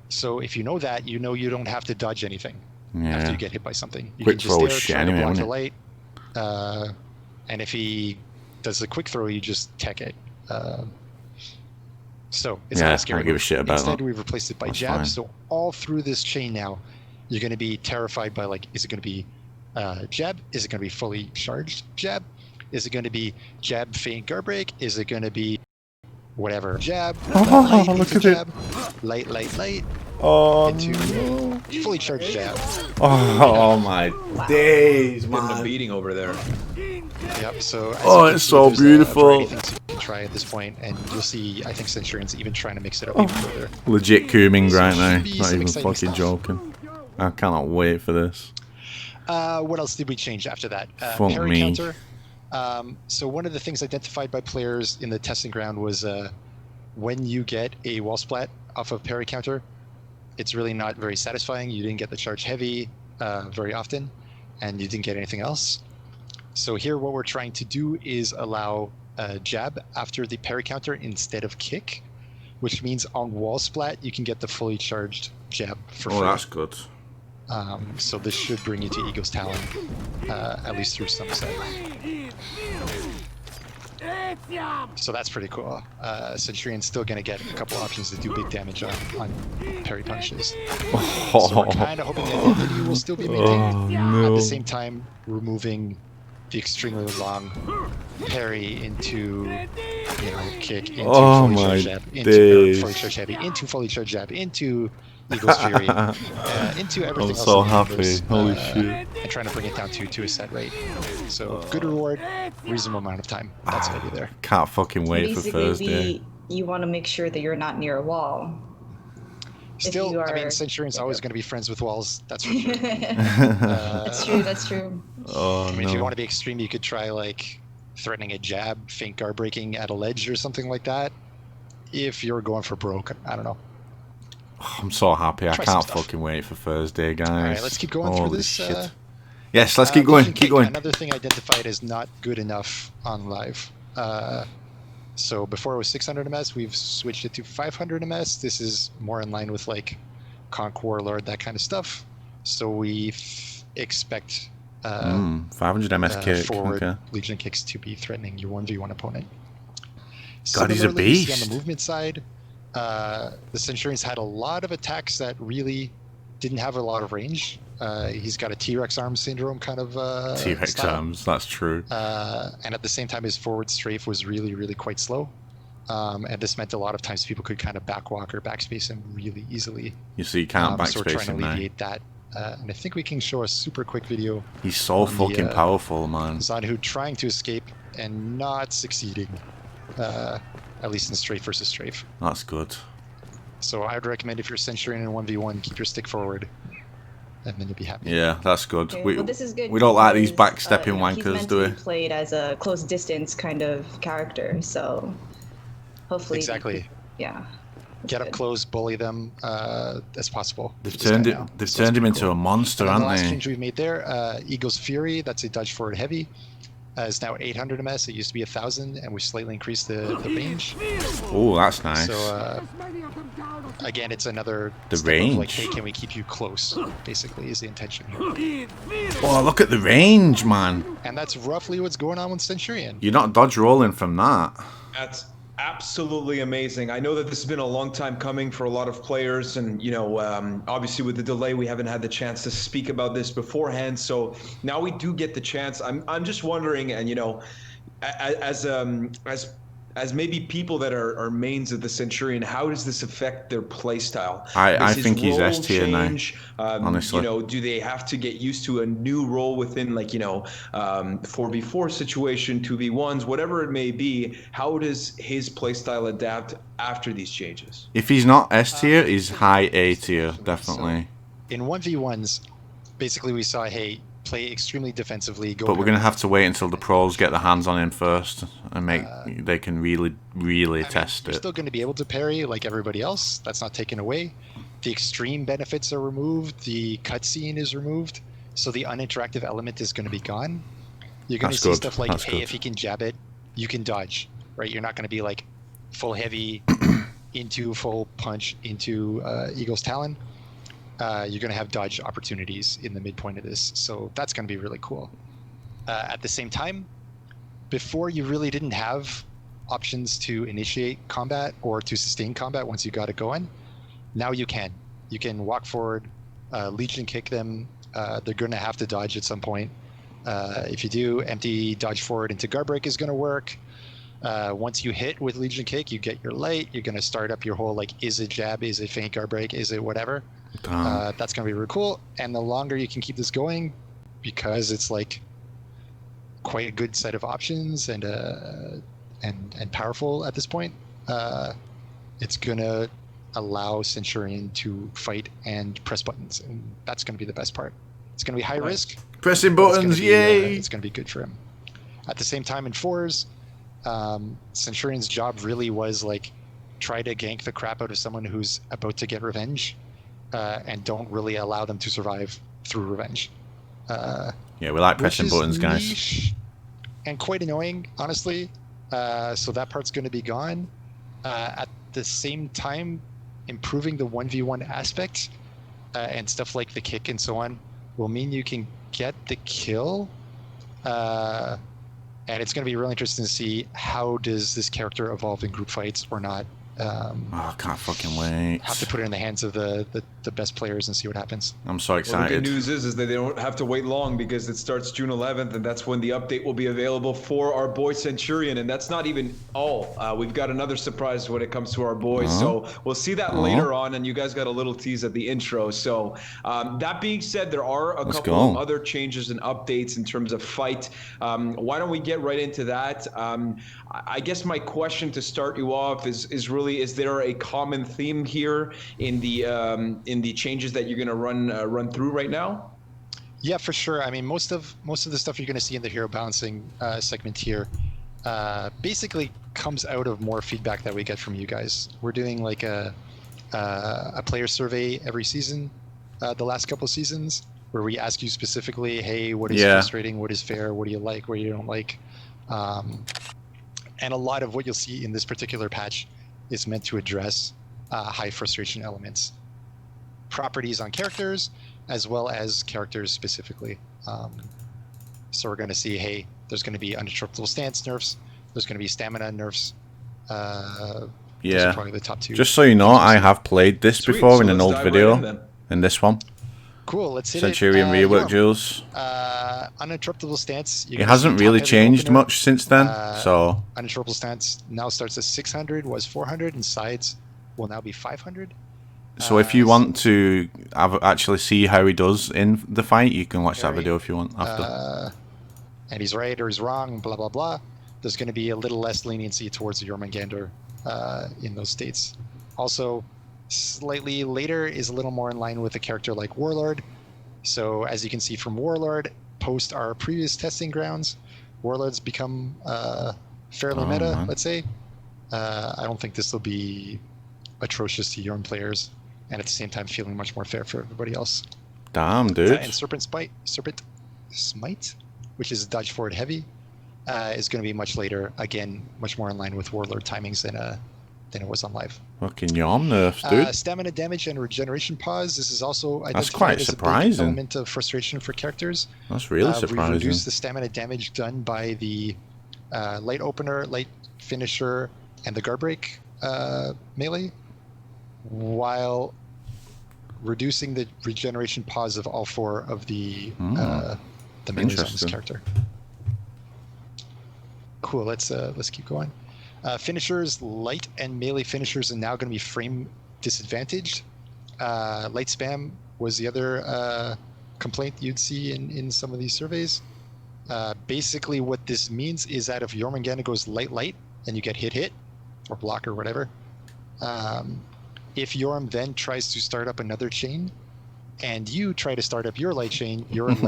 So if you know that, you know you don't have to dodge anything after Yeah. you get hit by something. You Quick can just throw is there, shit try to anyway, block isn't the light, and if he does the quick throw, you just tech it. So it's Yeah, not I scary. don't give a shit about Instead, that. we've replaced it by That's jabs. fine. So all through this chain now, you're going to be terrified by, like, is it going to be jab? Is it going to be fully charged jab? Is it going to be jab feint guard break? Is it going to be whatever jab? Oh, light look into at it. jab, light, Oh, into fully charged jab. oh my days, Getting a man. beating over there. Yep. So as Oh, you can it's see, so there's beautiful. a variety of things you can try at this point, and you'll see. I think Centurion's even trying to mix it up even further. Legit cooming So right should now. be Not some even exciting fucking stuff. joking. I cannot wait for this. What else did we change after that? Fuck Parry me. counter. So one of the things identified by players in the testing ground was when you get a wall splat off of parry counter, it's really not very satisfying. You didn't get the charge heavy very often, and you didn't get anything else. So here what we're trying to do is allow jab after the parry counter instead of kick, which means on wall splat you can get the fully charged jab for free. Oh, that's good. So this should bring you to Ego's Talon, at least through some set. So that's pretty cool. Centurion's still going to get a couple options to do big damage on parry punishes. So we're kind of hoping that Infinity will still be maintained. Oh, At the same time, removing the extremely long parry into, kick, into Oh fully my charged jab, into days. fully charged heavy, into fully charged jab, into Eagle's Fury, into everything I'm else. so in the happy. universe, Holy shit. And trying to bring it down to a set rate. So good reward, reasonable amount of time. That's the idea there. Can't fucking wait for Thursday. You want to make sure that you're not near a wall. Still, you I mean, are- Centurion's always going to be friends with walls. That's for sure. That's true. That's true. Oh, I mean, if you no. want to be extreme, you could try like threatening a jab, feint guard breaking at a ledge or something like that. If you're going for broke, I don't know. I'm so happy. I Try some can't stuff. fucking wait for Thursday, guys. All right, let's keep going through Holy this. shit. Yes, let's keep going. Vision Keep kick, going. Another thing identified as not good enough on live. So before it was 600 MS, we've switched it to 500 MS. This is more in line with like Conch Warlord, that kind of stuff. So we expect 500 MS kick. forward Okay. Legion kicks to be threatening your 1v1 opponent. God, he's a Similarly, you see beast. on the movement side, the Centurions had a lot of attacks that really didn't have a lot of range. He's got a T-Rex arm syndrome kind of T-Rex style. arms, that's true. And at the same time, his forward strafe was really, really quite slow. And this meant a lot of times people could kind of backwalk or backspace him really easily. You see, you can't So we're backspace trying to him now. alleviate that. And I think we can show a super quick video. He's so on the, fucking powerful, man. Zanhu trying to escape and not succeeding, at least in strafe versus strafe. That's good. So I would recommend if you're Centurion in 1v1, keep your stick forward, and then you'll be happy. Yeah, that's good. Okay, We, well, this is good we don't like these because, backstepping you know, he's wankers, meant do to we? be played as a close distance kind of character, so hopefully. Exactly. Yeah. Get up Good. close, bully them as possible. They've with this guy turned it. now. They've So it's turned him pretty into cool. a monster, And then the haven't last they? change we've made there, Eagle's Fury, that's a dodge forward heavy, is now 800 MS. It used to be 1,000, and we slightly increased the range. Oh, that's nice. So again, it's another The step of like, range. hey, can we keep you close? Basically, is the intention here. Oh, look at the range, man. And that's roughly what's going on with Centurion. You're not dodge rolling from that. That's absolutely amazing. I know that this has been a long time coming for a lot of players, and you know, obviously with the delay, we haven't had the chance to speak about this beforehand. So now we do get the chance. I'm just wondering, and you know, as maybe people that are mains of the Centurion, how does this affect their playstyle? I Does his think he's role S tier now, change? honestly. You know, do they have to get used to a new role within, like, you know, 4v4 situation, 2v1s, whatever it may be? How does his playstyle adapt after these changes? If he's not S tier, he's high A tier, definitely. In 1v1s, basically we saw, hey, play extremely defensively. Go But we're gonna have to wait until the pros get their hands on him first and make they can really test You're it. still going to be able to parry like everybody else. That's not taken away. The extreme benefits are removed. The cutscene is removed. So the uninteractive element is going to be gone. You're going to That's see good. stuff like, That's hey, good. if you can jab it, you can dodge, right? You're not going to be like full heavy into full punch into Eagle's Talon. You're going to have dodge opportunities in the midpoint of this. So that's going to be really cool. At the same time, before you really didn't have options to initiate combat or to sustain combat once you got it going. Now you can. You can walk forward, Legion kick them. They're going to have to dodge at some point. If you do, empty dodge forward into guard break is going to work. Once you hit with Legion kick, you get your light. You're going to start up your whole, like, is it jab, is it feint guard break, is it whatever. That's going to be really cool. And the longer you can keep this going, because it's like quite a good set of options and powerful at this point, it's going to allow Centurion to fight and press buttons. And that's going to be the best part. It's going to be high risk. Pressing but it's buttons, gonna be, yay! it's going to be good for him. At the same time, in fours, Centurion's job really was like try to gank the crap out of someone who's about to get revenge, and don't really allow them to survive through revenge. Yeah, we like pressing Which is buttons, guys. niche and quite annoying, honestly. So that part's going to be gone. At the same time, improving the 1v1 aspect and stuff like the kick and so on will mean you can get the kill. And it's going to be really interesting to see how does this character evolve in group fights or not. Oh, I can't fucking wait. Have to put it in the hands of the best players and see what happens. I'm so Well, the excited. good news is that they don't have to wait long, because it starts June 11th, and that's when the update will be available for our boy Centurion. And that's not even all. We've got another surprise when it comes to our boy. So we'll see that later on, and you guys got a little tease at the intro. So that being said, there are a couple of other changes and updates in terms of fight. Why don't we get right into that? I guess my question to start you off is really, is there a common theme here in the changes that you're going to run through right now? Yeah, for sure. I mean, most of the stuff you're going to see in the hero balancing segment here basically comes out of more feedback that we get from you guys. We're doing like a player survey every season, the last couple of seasons, where we ask you specifically, hey, what is frustrating, what is fair, what do you like, what you don't like. And a lot of what you'll see in this particular patch is meant to address high frustration elements, properties on characters, as well as characters specifically. So we're going to see, hey, there's going to be uninterruptible stance nerfs. There's going to be stamina nerfs. Those are probably the top two. Just so you know, I have played this before in an old video. Right in this one. Cool, let's hit Centurion rework, Jules. Uninterruptible stance. It hasn't really changed much since then, so... Uninterruptible stance now starts at 600, was 400, and sides will now be 500. So if you want to actually see how he does in the fight, you can watch that video if you want after. And he's right or he's wrong, blah, blah, blah. There's going to be a little less leniency towards Jormungandr in those states. Also, slightly later is a little more in line with a character like Warlord. So as you can see from Warlord, post our previous testing grounds, Warlord's become fairly meta, let's say. I don't think this will be atrocious to Jorm players, and at the same time feeling much more fair for everybody else. Damn, dude. And Serpent Smite, which is dodge forward heavy, is going to be much later. Again, much more in line with Warlord timings than it was on live. Fucking Jorm nerfs, dude. Stamina damage and regeneration pause. This is also that's quite surprising. An element of frustration for characters. That's really surprising. We reduced the stamina damage done by the light opener, light finisher, and the guard break melee, while reducing the regeneration pause of all four of the melees on this character. Cool. Let's keep going. Finishers, light and melee finishers are now going to be frame disadvantaged. Light spam was the other complaint you'd see in some of these surveys. Basically, what this means is that if Jormungandr goes light, and you get hit, or block or whatever, if Jorm then tries to start up another chain, and you try to start up your light chain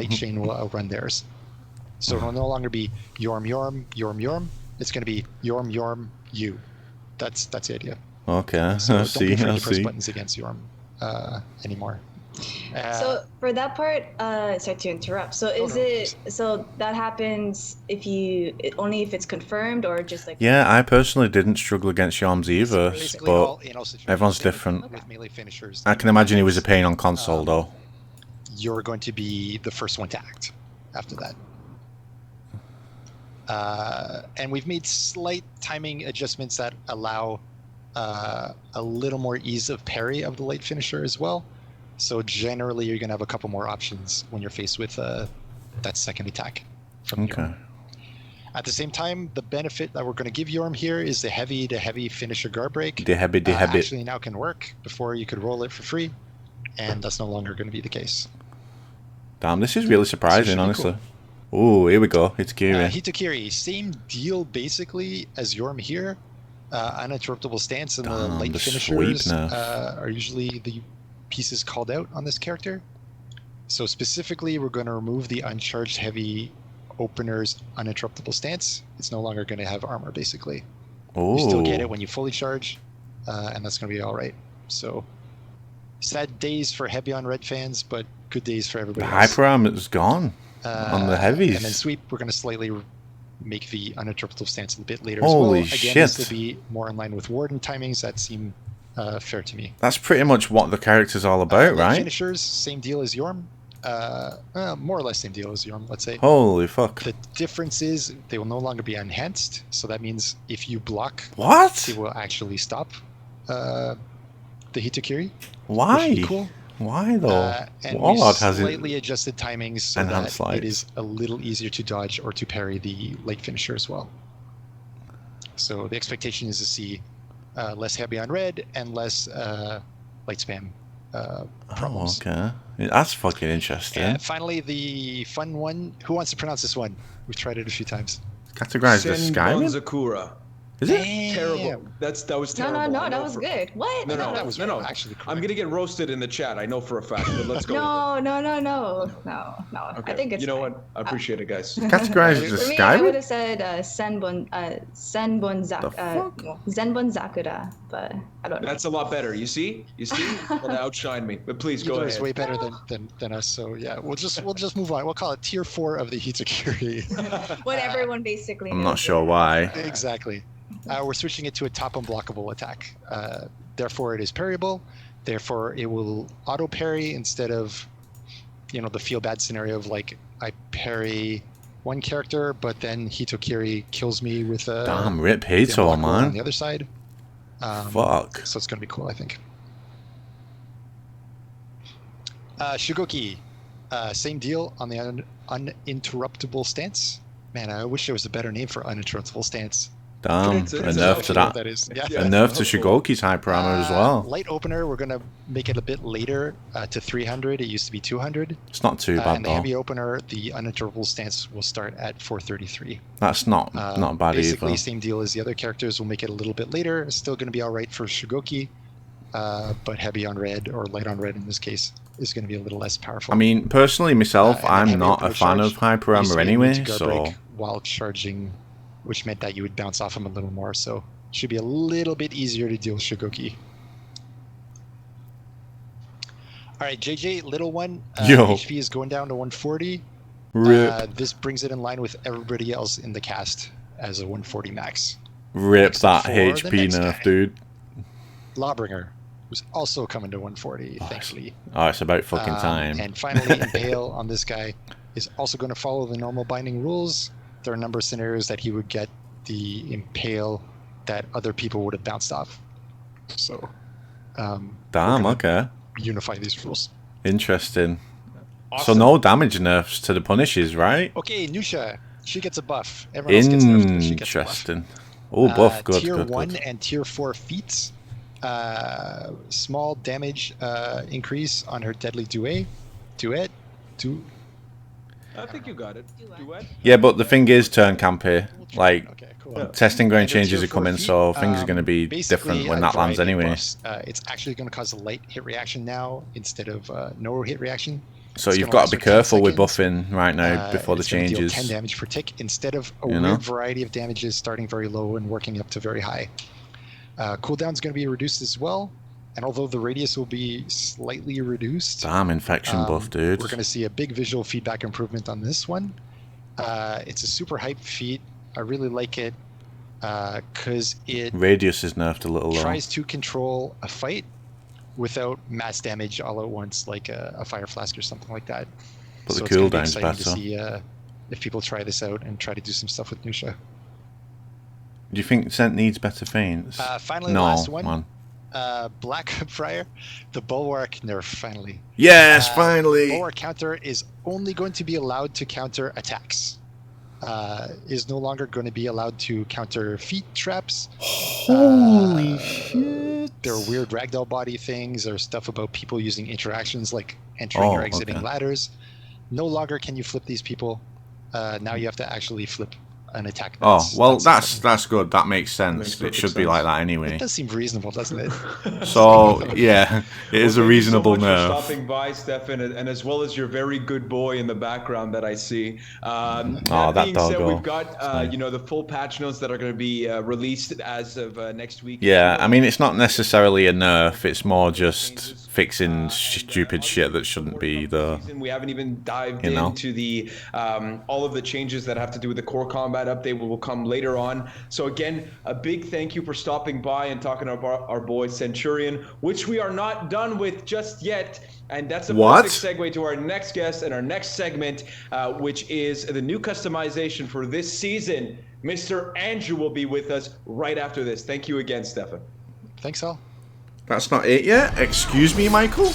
chain will outrun theirs. So it will no longer be Jorm. It's going to be Jorm, you. That's the idea. Okay, so I don't see. be afraid to press buttons against Jorm anymore. So for that part, sorry to interrupt. So so that happens only if it's confirmed, or just like? Yeah, I personally didn't struggle against Jorms either, but everyone's different. With melee finishers, I can imagine he was a pain on console though. You're going to be the first one to act after that. And we've made slight timing adjustments that allow a little more ease of parry of the light finisher as well. So generally, you're going to have a couple more options when you're faced with that second attack from Jorm. At the same time, the benefit that we're going to give Jorm here is the heavy finisher guard break. The heavy. Actually now can work. Before you could roll it for free, and that's no longer going to be the case. Damn, this is really surprising, honestly. Cool. Oh, here we go. Hitakiri. Hitakiri, same deal basically as Jorm here. Uninterruptible stance and the light finishers are usually the pieces called out on this character. So specifically, we're going to remove the uncharged heavy opener's uninterruptible stance. It's no longer going to have armor, basically. You still get it when you fully charge, and that's going to be all right. So sad days for heavy on red fans, but good days for everybody else. Hyper armor is gone. On the heavies. And then sweep, we're going to slightly make the uninterruptible stance a bit later Holy as well. Again, shit. this will be more in line with Warden timings that seem fair to me. That's pretty much what the character's all about, right? Finishers, same deal as Jorm. More or less same deal as Jorm, let's say. Holy fuck. The difference is they will no longer be enhanced, so that means if you block, what? it will actually stop the Hitakiri. Why? Cool. Why though? And we slightly adjusted timings so that it is a little easier to dodge or to parry the light finisher as well. So the expectation is to see less heavy on red and less light spam problems. Oh, okay. That's fucking interesting. And finally, the fun one. Who wants to pronounce this one? We've tried it a few times. Categorized as Skyrim? Zakura. Is it? Terrible. That was terrible. No, that was good. What? No, that was no. actually correct. I'm gonna get roasted in the chat. I know for a fact. But let's go. No. Okay. I think it's. You know fine. what? I appreciate it, guys. Categorized as For me, I would Skyrim? have said Senbon Zakura, but I don't know. That's a lot better. You see? Gonna outshine me. But please go Yudo ahead. is way better than us, so yeah, we'll just move on. We'll call it tier 4 of the Hitakiri. What everyone basically I'm knows. not sure why. Exactly. We're switching it to a top unblockable attack. Therefore, it is parryable. Therefore, it will auto parry instead of, the feel bad scenario of like I parry one character, but then Hitokiri kills me with a Damn, rip the Hito, unblockable on the man. other side. Fuck. So it's gonna be cool, I think. Shugoki, same deal on the uninterruptible stance. Man, I wish there was a better name for uninterruptible stance. Damn, It's a a nerf to that. That is. Yeah. Yeah. A nerf to Shugoki's hyper armor as well. Light opener, we're gonna make it a bit later to 300. It used to be 200. It's not too bad And the though. heavy opener, the uninterruptible stance will start at 433. That's not bad Basically, either. same deal as the other characters. We'll make it a little bit later. It's still going to be all right for Shugoki, but heavy on red, or light on red in this case, is going to be a little less powerful. I mean, personally, myself, And then I'm heavy not a opener fan charge of hyper used to armor be immune anyway, to guard so break while charging, which meant that you would bounce off him a little more. So should be a little bit easier to deal with Shugoki. All right, JJ, little one. Yo. HP is going down to 140. rip, This brings it in line with everybody else in the cast as a 140 max. rip except that for the HP next nerf, guy. dude. Lawbringer, who's also coming to 140, thankfully. Oh, it's about fucking time. And finally, Impale on this guy is also going to follow the normal binding rules. There are a number of scenarios that he would get the Impale that other people would have bounced off. So, Damn, gonna- okay. unify these rules. Interesting. So Awesome. no damage nerfs to the punishes, right? Okay, Nusha, she gets a buff. Everyone else gets nerfed, but she gets a buff. Interesting. Oh, buff, good, Tier good, 1 good. and Tier 4 feats. Small damage increase on her deadly duet. I think you got it. Duet. Yeah, but the thing is, turn campy. Like, Okay, cool. testing ground And their changes tier are coming, 4 so feat, things are going to be basically different when a that lands variety of anyway. buffs. It's actually going to cause a light hit reaction now instead of no hit reaction. So It's you've gonna got last to be for 10 careful with seconds. buffing right now before the It's gonna deal changes. 10 damage per tick instead of a You weird know? variety of damages starting very low and working up to very high. Cooldown is going to be reduced as well, and although the radius will be slightly reduced, Damn, infection buff, dude. we're going to see a big visual feedback improvement on this one. It's a super hype feat. I really like it because it Radius is nerfed a little low. tries to control a fight without mass damage all at once, like a fire flask or something like that. But the it's gonna be cooldown's exciting better. to see if people try this out and try to do some stuff with Nusha. Do you think Cent needs better feints? Finally, no, last one. man. Blackfriar, the Bulwark nerf, finally. Yes, finally! Bulwark counter is only going to be allowed to counter attacks. Is no longer going to be allowed to counter feet traps. Holy shit! There are weird ragdoll body things. There's stuff about people using interactions like entering or exiting okay. ladders. No longer can you flip these people. Now you have to actually flip an attack. Oh, well, that's that's good. That makes sense. Makes It perfect should be sense. like that It anyway. does seem reasonable, doesn't it? So, yeah, it is a Well, thank you reasonable so much nerf. for stopping by, Stefan, and as well as your very good boy in the background that I see. That that being said, doggo. we've got the full patch notes that are going to be released as of next week. Yeah, I mean, it's not necessarily a nerf. It's more just fixing stupid shit that shouldn't be there. We haven't even dived You know? into the all of the changes that have to do with the core combat update will come later on. So again, a big thank you for stopping by and talking about our boy Centurion, which we are not done with just yet. And that's a What? perfect segue to our next guest and our next segment, which is the new customization for this season. Mr. Andrew will be with us right after this. Thank you again, Stefan. Thanks, Al. That's not it yet. Excuse me, Michael?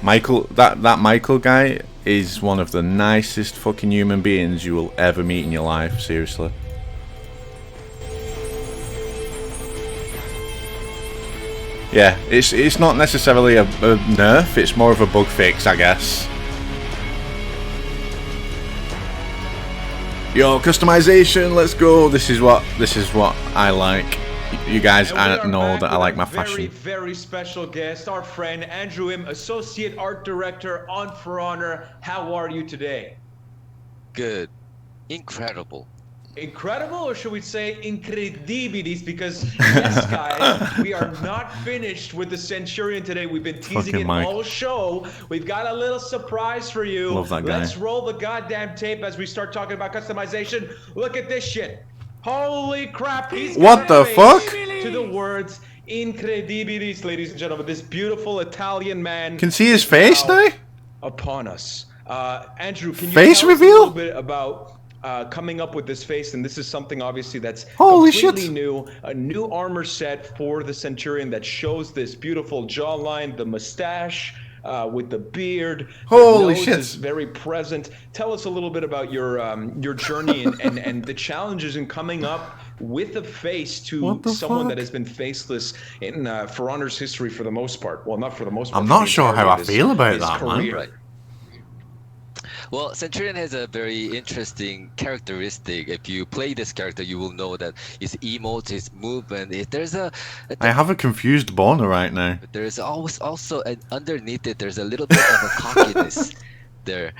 Michael, that Michael guy is one of the nicest fucking human beings you will ever meet in your life, seriously. Yeah, it's not necessarily a nerf, it's more of a bug fix, I guess. Yo, customization, let's go. This is what I like. You guys know that I like my fashion. Very special guest, our friend Andrew M, Associate Art Director on For Honor. How are you today? Good. Incredible. Incredible, or should we say incredibilis? Because yes, guys, we are not finished with the Centurion today. We've been teasing it all show. We've got a little surprise for you. Love that guy. Let's roll the goddamn tape as we start talking about customization. Look at this shit. Holy crap! What the fuck? To the words incredibilis, ladies and gentlemen. This beautiful Italian man can see his face now upon us. Andrew, can you face tell reveal? us a little bit about coming up with this face? And this is something obviously that's completely new, a new armor set for the Centurion that shows this beautiful jawline, the mustache with the beard. Holy the nose shit! Is very present. Tell us a little bit about your journey and the challenges in coming up with a face to someone that has been faceless in For Honor's history for the most part. Well, not for the most part. I'm not sure how I feel about that, man. Right. Well, Centurion has a very interesting characteristic. If you play this character, you will know that his emotes, his movement. I have a confused boner right now. There's always also underneath it. There's a little bit of a cockiness there.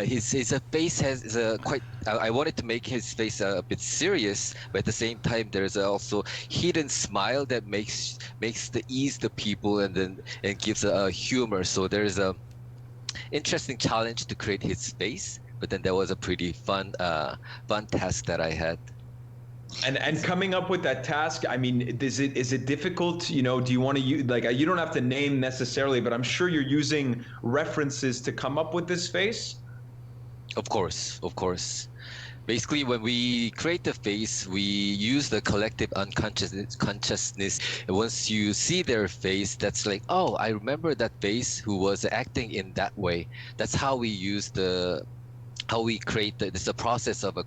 His face is a quite. I wanted to make his face a bit serious, but at the same time, there's also hidden smile that makes the ease the people and gives a humor. So there's a interesting challenge to create his face, but then there was a pretty fun task that I had. And coming up with that task, I mean, is it difficult? You know, do you want to use, like, you don't have to name necessarily, but I'm sure you're using references to come up with this face? Of course. Basically, when we create the face, we use the collective consciousness. And once you see their face, that's like, oh, I remember that face who was acting in that way. That's how we use how we create this is a process of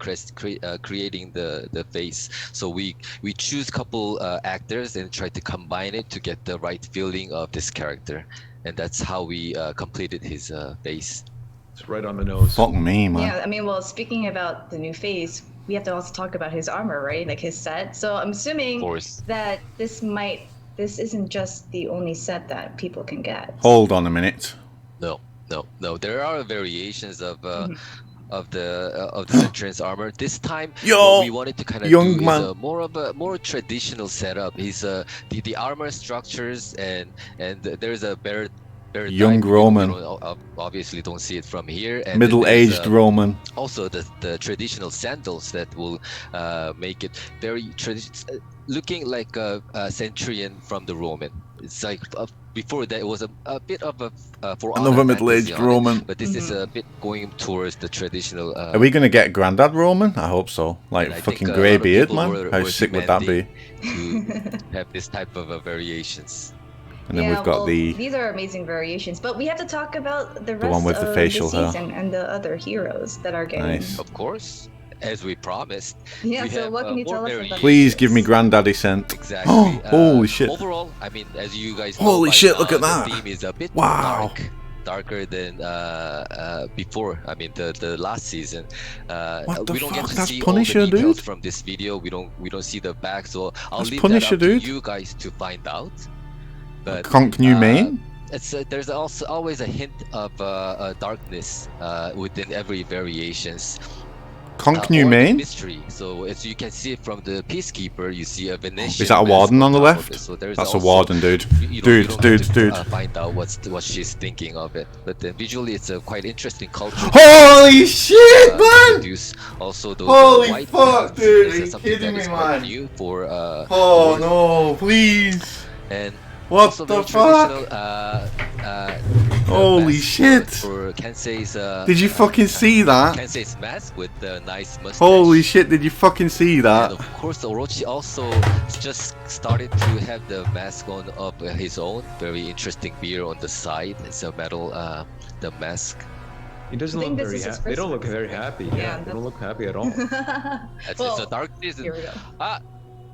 creating the face. So we choose a couple actors and try to combine it to get the right feeling of this character, and that's how we completed his face. It's right on the nose. Fuck me, man. Yeah, I mean, well, speaking about the new face, we have to also talk about his armor, right? Like his set. So I'm assuming that this isn't just the only set that people can get. Hold on a minute. No. There are variations of the Centurion's armor. This time, what we wanted to kind of do is more traditional setup. He's the armor structures and there's a better young Roman. Obviously don't see it from here. And middle-aged Roman. Also the traditional sandals that will make it very looking like a Centurion from the Roman. It's like before that it was a bit of a for another middle-aged Roman, but this is a bit going towards the traditional. Are we gonna get Grandad Roman? I hope so. Like fucking grey beard, man. How sick would that be? To have this type of variations. And then we've got these are amazing variations, but we have to talk about the rest one with of the facial the season and the other heroes that are getting. Nice. Of course, as we promised. Yeah. So what can you tell us about? Please give me Granddaddy scent. Exactly. Holy shit. Overall, I mean, as you guys know, holy shit! Look at that. The theme is a bit darker than before. I mean, the last season. What the we don't fuck? get to That's see Punisher, all the details dude. from this video. We don't see the back, so I'll That's leave Punisher, that up dude. to you guys to find out. But Conk New Main? There's also always a hint of darkness within every variations. Conk New Main? Mystery. So as you can see from the Peacekeeper, you see a Venetian. Is that a warden on the left? So that's a warden, dude. Dude. Find out what she's thinking of it. But then visually, it's a quite interesting culture. Holy shit, man! Also, those holy white fuck, dude! Are you kidding me, man? New for, oh no, please! And what the fuck? Holy shit! For Kensei's, did you fucking see that? Kensei's mask with the nice mustache. Holy shit! Did you fucking see that? And of course, Orochi also just started to have the mask on of his own. Very interesting beard on the side. It's a metal, the mask. He doesn't look very happy. They don't look very happy. Yeah, they don't look happy at all. It's the dark season. Here we go.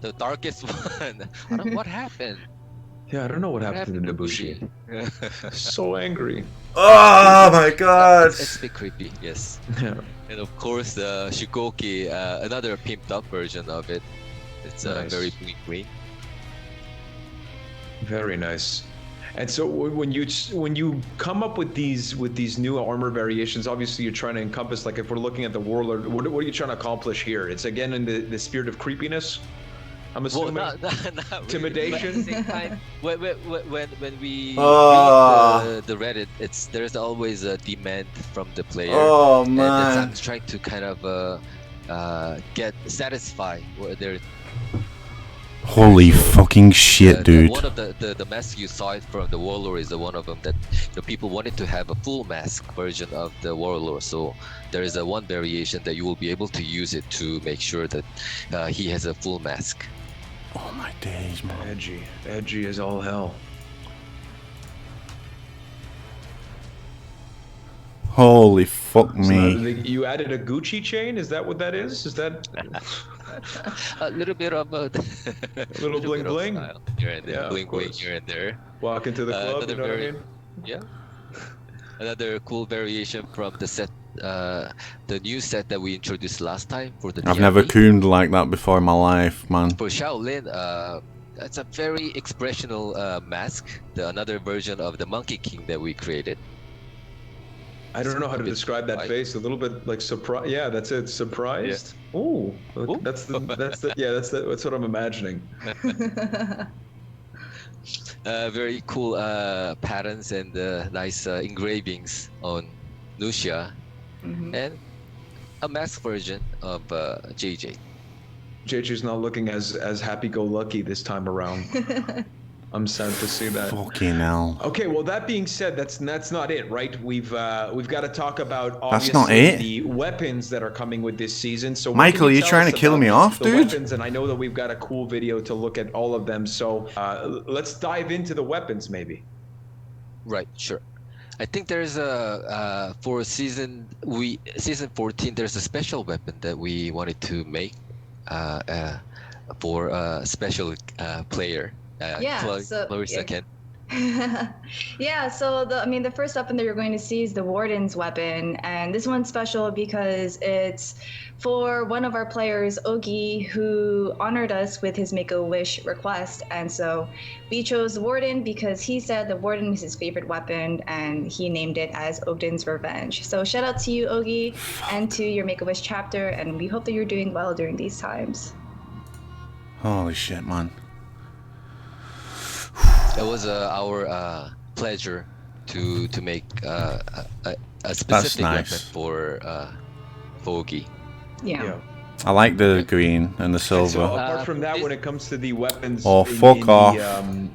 The darkest one. What happened? Yeah, I don't know what happened to Nobushi. So angry. Oh my god! It's a bit creepy, yes. Yeah. And of course, the Shikoki, another pimped up version of it. It's Nice. very bling bling. Very nice. And so when you come up with these new armor variations, obviously you're trying to encompass, like if we're looking at the Warlord, what are you trying to accomplish here? It's again in the spirit of creepiness, I'm assuming. Well, not Intimidation? Really, but at the same time, when we Ah. read the Reddit, there's always a demand from the player. Oh And that's, man. I'm trying to kind of satisfy what they're. Holy fucking shit, The dude. one of the masks you saw it from the Warlord is the one of them that people wanted to have a full mask version of the Warlord. So there is a one variation that you will be able to use it to make sure that he has a full mask. Oh my days, man. Edgy as all hell. Holy fuck So me. you added a Gucci chain? Is that what that is? Is that A little bit of a little bling bit of bling? style here and there, Yeah, of bling bling course. here and there. Walk into the club, Another you know what I very- mean? Yeah. Another cool variation from the set, the new set that we introduced last time for the I've never DRB. cooned like that before in my life, man. For Shaolin, that's a very expressional mask. Another version of the Monkey King that we created. I don't know how to A bit describe that like- face. A little bit like surprise. Yeah, that's it. Surprised. Ooh, Ooh. that's what I'm imagining. Very cool patterns and nice engravings on Lucia, Mhm. and a mask version of JJ. JJ's not looking as happy-go-lucky this time around. I'm sad to see that. Fucking hell. Okay, well that being said, that's not it, right? We've got to talk about That's obviously not it? the weapons that are coming with this season. So what Michael, can are you tell trying us to kill about me off, the dude? Weapons, and I know that we've got a cool video to look at all of them. So let's dive into the weapons, maybe. Right, sure. I think there's a for season 14. There's a special weapon that we wanted to make for a special player. Yeah, so- Clarissa yeah. can. Yeah, so the first weapon that you're going to see is the Warden's weapon, and this one's special because it's for one of our players, Ogi, who honored us with his Make-A-Wish request, and so we chose the Warden because he said the Warden is his favorite weapon, and he named it as Ogden's Revenge. So shout out to you, Ogi, and to your Make-A-Wish chapter, and we hope that you're doing well during these times. Holy shit, man. It was our pleasure to make a specific nice. weapon for Ogi. Yeah. I like the green and the So silver. apart from that, when it comes to the weapons, Oh, fuck off.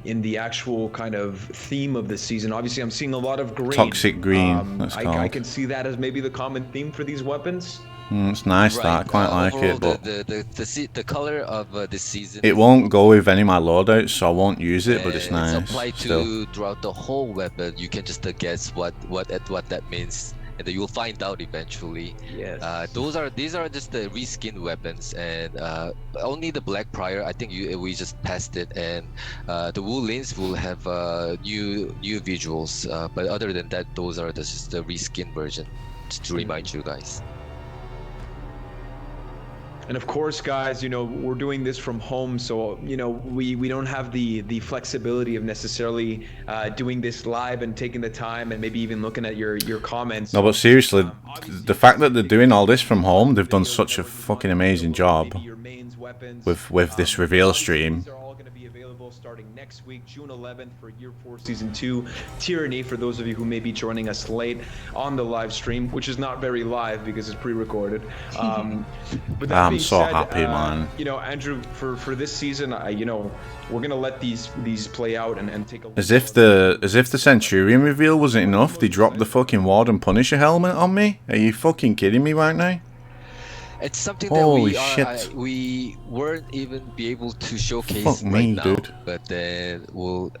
in the actual kind of theme of the season, obviously I'm seeing a lot of green. Toxic green, that's I called. can see that as maybe the common theme for these weapons. It's nice that, I quite like overall, it, but the color of this season. it won't go with any of my loadouts, so I won't use it, but it's nice. It's applied Still. to throughout the whole weapon. You can just guess what that means, and then you'll find out eventually. Yes. These are just the reskinned weapons, and only the Black Prior. I think we just passed it, and the Wu Lins will have new visuals. But other than that, those are just the reskinned version. Just to remind you guys. And of course, guys, we're doing this from home, so we don't have the flexibility of necessarily doing this live and taking the time and maybe even looking at your comments. No, but seriously, the fact that they're doing all this from home, they've done such a fucking amazing job with this reveal stream. These are all going to be available starting next week, June 11th, for Year 4 Season 2 Tyranny, for those of you who may be joining us late on the live stream, which is not very live because it's pre-recorded. But that I'm being so said, happy, man. Andrew, for this season, we're going to let these play out and take a look. As if the Centurion reveal wasn't enough, they dropped the fucking Warden Punisher helmet on me? Are you fucking kidding me right now? It's something Holy that shit. we weren't even be able to showcase Fuck right me, now, dude. but then we'll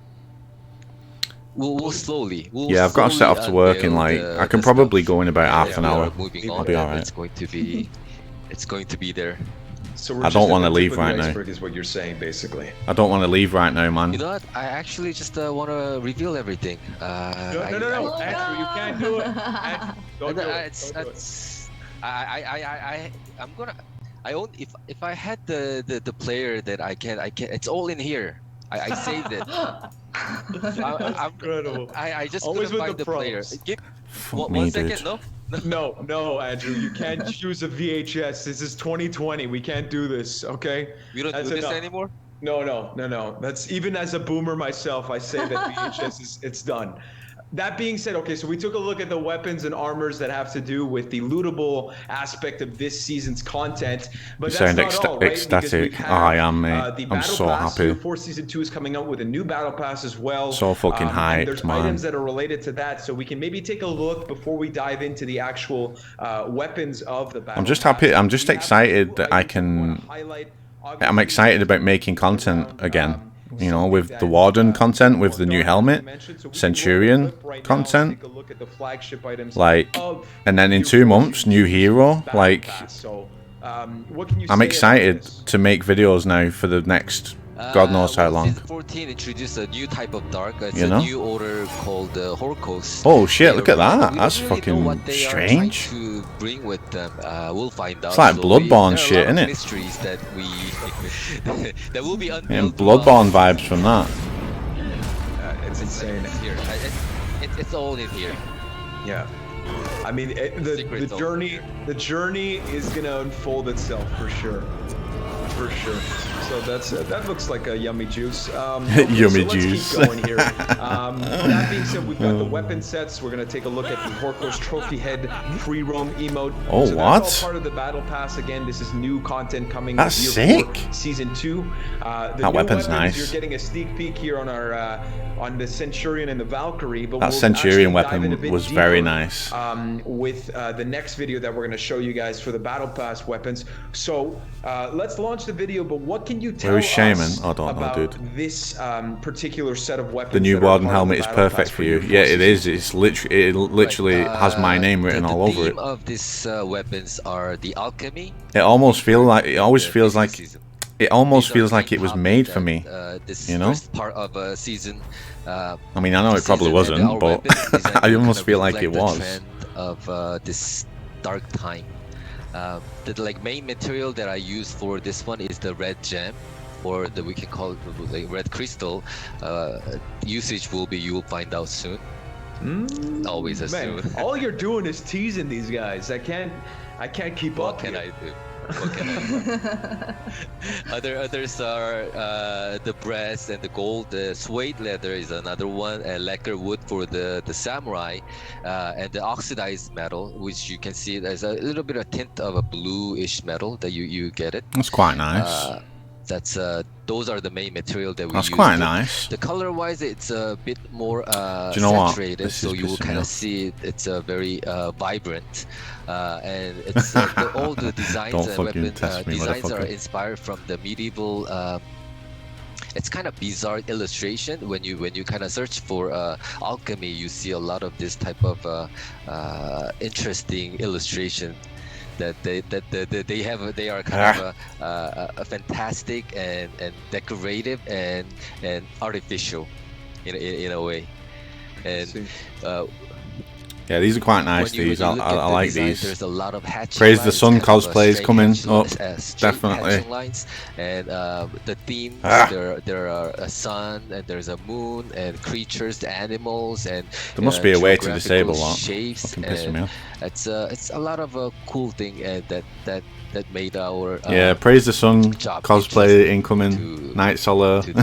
slowly. Yeah, I've got to set off to work in unveil like, the- I can the probably stuff. go in about half an we are hour. moving I'll on, be but alright. It's going to be there. So we're I just don't at want to the tip leave of the right now. iceberg is what you're saying, basically. I don't want to leave right now, man. You know what? I actually just want to reveal everything. No, Andrew, you can't do it. Andrew, don't do it. Don't do it. I'm gonna. I own if I had the player that I can. It's all in here. I saved it. I'm incredible. I just Always couldn't with find the the player. pros. Give Fuck one me, second. dude. No. No, Andrew, you can't choose a VHS. This is 2020. We can't do this, okay? We don't That's do this enough. anymore. No. That's even as a boomer myself, I say that VHS it's done. That being said, okay, so we took a look at the weapons and armors that have to do with the lootable aspect of this season's content. But You that's sound not all, right? Because we ecstatic. have, I am, mate. the I'm Battle so Pass. happy. Year 4 Season 2 is coming out with a new Battle Pass as well. So fucking hyped, and there's man. items that are related to that, so we can maybe take a look before we dive into the actual weapons of the Battle I'm just Pass. happy. I'm just We have excited two that I items we wanna can. highlight. I'm Obviously, excited about making content again. You know, with the Warden content, with the new helmet, Centurion content, like, and then in 2 months, new hero. Like, I'm excited to make videos now for the next God knows how long. Season 14 introduced a new type of dark. It's You a know? new order called Horcos. Oh shit! Look at that. We That's don't really know fucking what they are strange. trying to bring with them. We'll find out. It's like Bloodborne there shit, are a lot innit? of mysteries that we that will be Yeah, unveiled. Bloodborne vibes from that. It's insane. It's here. It's all in here. Yeah. I mean, Secret's all the journey is gonna unfold itself for sure. For sure. So that looks like a yummy juice. Yummy so juice. Let's keep going here. That being said, we've got the weapon sets. We're gonna take a look at the Horkos Trophy Head free roam emote. Oh, so what? That's all part of the battle pass. Again, this is new content coming. That's Year sick. 4, Season 2. That The new weapon's weapons, nice. You're getting a sneak peek here on our on the Centurion and the Valkyrie. But That we'll Centurion actually dive in a weapon bit was very deeper, nice. with the next video that we're going to show you guys for the battle pass weapons. So let's launch the video. But what can you tell Where is Shaman? us I don't know, about dude. this particular set of weapons? The new that are Warden part of helmet the is battle perfect pass for you. Year Yeah, 4 it is. It's literally has my name written all over The it. theme of these weapons are the alchemy. It almost feels like it always feels like Season. it almost These are feels the like main it was topic made that, for me. This you know? first part of a season. I mean, I know it probably season, and our wasn't, but weapons design I will almost kind of feel like it reflect the was. trend of this dark time. The main material that I use for this one is the red gem, or we can call it like red crystal. Usage will be, you will find out soon. Always assume. Man, all you're doing is teasing these guys. I can't keep What up. can here. I do? What can I do? Others are the brass and the gold. The suede leather is another one. Lacquer wood for the samurai, and the oxidized metal, which you can see there's a little bit of tint of a bluish metal that you get it. That's quite nice. That's those are the main material that we That's use. quite nice. The color wise, it's a bit more Do you know what? saturated, This so is you will pissing me kind of off. see it's a very vibrant, and it's all the designs Don't and fucking weapon test me, designs are motherfucker. inspired from the medieval. It's kind of bizarre illustration. When you kind of search for alchemy, you see a lot of this type of interesting illustration. That they have. They are kind of a fantastic and decorative and artificial in a way. And Yeah, these are quite nice. when you These I look at the like design, these. There's a lot of hatching Praise the lines, Sun kind of a cosplay is straight coming hatching up, straight definitely. hatching lines, and the themes. Ah. There are a sun and there's a moon and creatures, animals, and There must be a way to geographical disable that. shapes. Fucking pissing me And off. it's a lot of a cool thing that made our Yeah, Praise the Sun job cosplay interesting incoming. to- Night Solo. to do.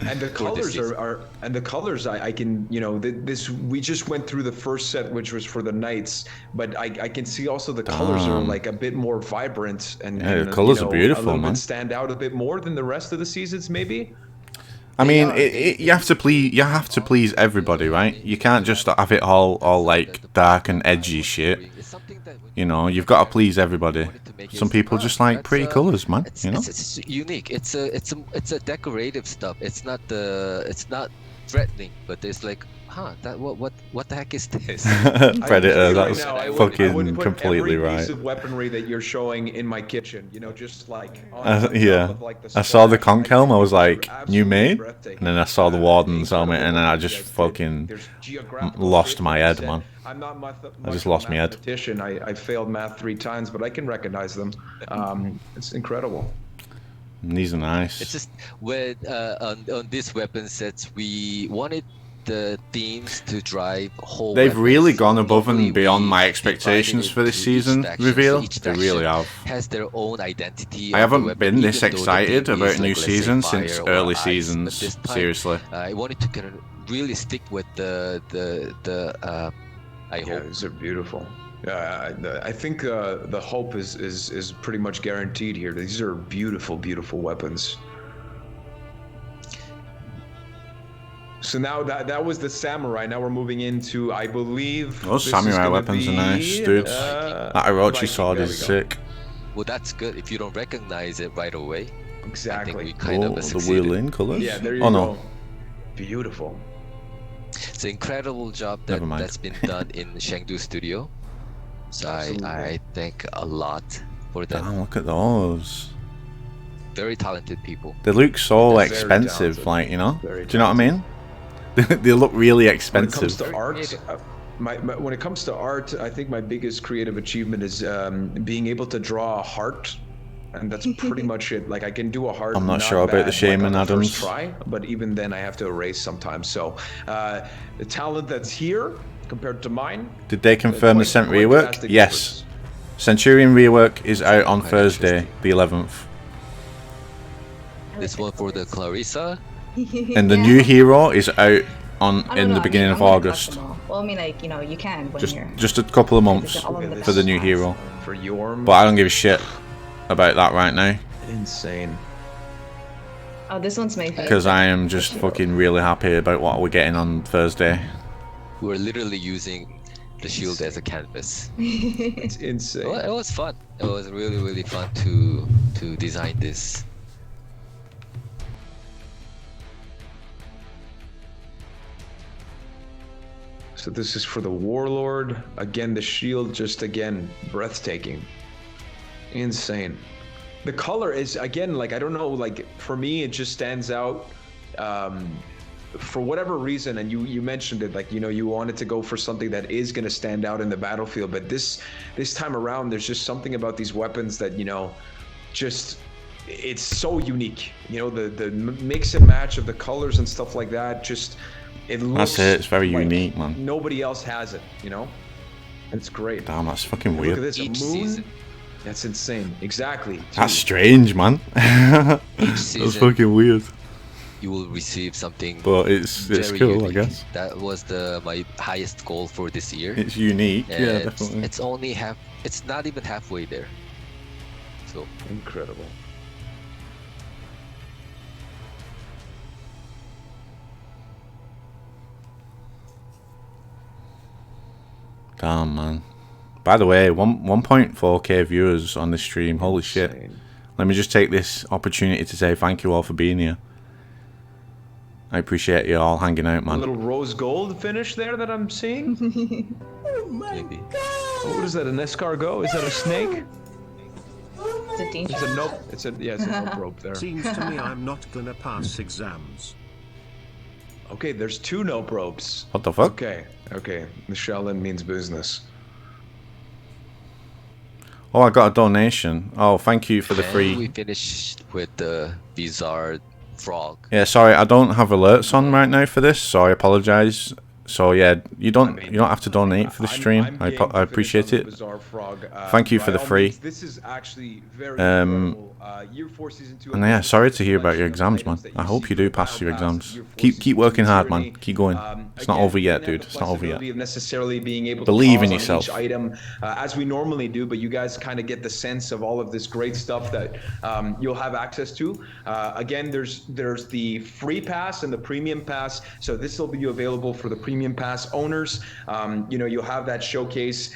And the For this colors are and the colors I can, you know, this we just went through the first set, which was for the knights, but I can see also the colors are Damn. like a bit more vibrant and Yeah, the and, colours you are know, beautiful, a little man. bit stand out a bit more than the rest of the seasons maybe. I mean, you have to please everybody, right? You can't just have it all like dark and edgy shit. You know, you've got to please everybody. Some people just like pretty colors, man. You know, it's unique. It's a decorative stuff. It's not threatening, but there's like, what the heck is this? Predator. That was I fucking would put completely every right. piece of weaponry that you're showing in my kitchen, you know, just like Yeah, I saw the conch helm. I was like, new made, and then I saw the warden's helmet, and then I just fucking lost my head, man. I'm not I just lost my head. I failed math 3 times, but I can recognize them. It's incredible. These are nice. It's just when on these weapon sets, we wanted the themes to drive whole. They've really weapons. gone above and Normally, beyond we my divide expectations it for this into each season faction, reveal. so each They really faction have. has their own identity. I of the haven't weapon, been this even though the excited theme about is a new like, let's say, season fire since or early ice, seasons. but this time, Seriously. I wanted to kind of really stick with the I hope. These are beautiful. I think the hope is pretty much guaranteed here. These are beautiful, beautiful weapons. So now that was the samurai. Now we're moving into, I believe, Those this is samurai gonna weapons are be, nice, dude. That Orochi Viking, sword there is we go. sick. Well, that's good if you don't recognize it right away. I Exactly. think we kind Oh, of the succeeded. Wulin colours? Yeah, there you oh, go. no. Beautiful. It's an incredible job Never mind. that's been done in Chengdu studio. So Absolutely. I thank a lot for them. Damn, look at those. Very talented people. They look so Very expensive, talented. like, you know? Very Do you know what I mean? They look really expensive. When it comes to art, when it comes to art, I think my biggest creative achievement is being able to draw a heart, and that's pretty much it. Like I can do a heart. I'm not sure about the bad, Shaman on the Adams. first try, but even then I have to erase sometimes. So the talent that's here compared to mine. Did they confirm the Cent rework? drastic Yes. difference. Centurion rework is out on Thursday, the 11th. This one for the Clarissa. And the new hero is out on I don't in know, the I beginning mean, of I'm gonna August. collect them all. Well, I mean, like, you know, you can when you're. Just a couple of months Because they're all in the for the new past. hero. For Yorm. But I don't give a shit about that right now Insane. Oh, this one's my favorite. because I am just fucking really happy about what we're getting on Thursday. We're literally using the shield as a canvas. It's insane. Well, it was fun. It was really fun to design this. So this is for the Warlord. Again, the shield, just again, breathtaking. Insane. The color is, again, like, I don't know, like, for me, it just stands out. For whatever reason, and you mentioned it, like, you know, you wanted to go for something that is going to stand out in the battlefield, but this time around, there's just something about these weapons that, you know, just, it's so unique. You know, the mix and match of the colors and stuff like that, just, it looks That's it, it's very like unique, man. nobody else has it, you know? It's great. Damn, that's fucking Look weird. at this, a moon. Each season. That's insane. Exactly. That's Dude. strange, man. Each That's season, fucking weird. you will receive something. But it's very cool, unique. I guess. That was my highest goal for this year. It's unique, And yeah, definitely. It's only it's not even halfway there. So Incredible. Damn, man. By the way, 1.4k viewers on this stream. Holy shit. Insane. Let me just take this opportunity to say thank you all for being here. I appreciate you all hanging out, A man. little rose gold finish there that I'm seeing. maybe. Oh, what is that? An escargot? Is that a snake? It's a danger. It's a nope. It's a nope rope there. Seems to me I'm not gonna pass exams. Okay, there's 2 nope ropes. What the fuck? Okay. The Shaolin means business. Oh, I got a donation. Oh, thank you for the And free. we finished with the bizarre frog. Yeah, sorry, I don't have alerts on right now for this, so I apologize. So yeah, you don't have to donate for the stream. I'm game to I appreciate finish on it. the Bizarre Frog. Thank you for By the all free. means, this is actually very incredible. Year 4 Season 2. And yeah, sorry to hear about your exams, man. I hope you do pass your exams. Keep working hard, man. Keep going. It's not over yet, dude. It's not over yet. Of necessarily being able Believe to in pause on yourself. each item as we normally do, but you guys kind of get the sense of all of this great stuff that you'll have access to. Again, there's the free pass and the premium pass. So this will be available for the premium pass owners. You know, you'll have that showcase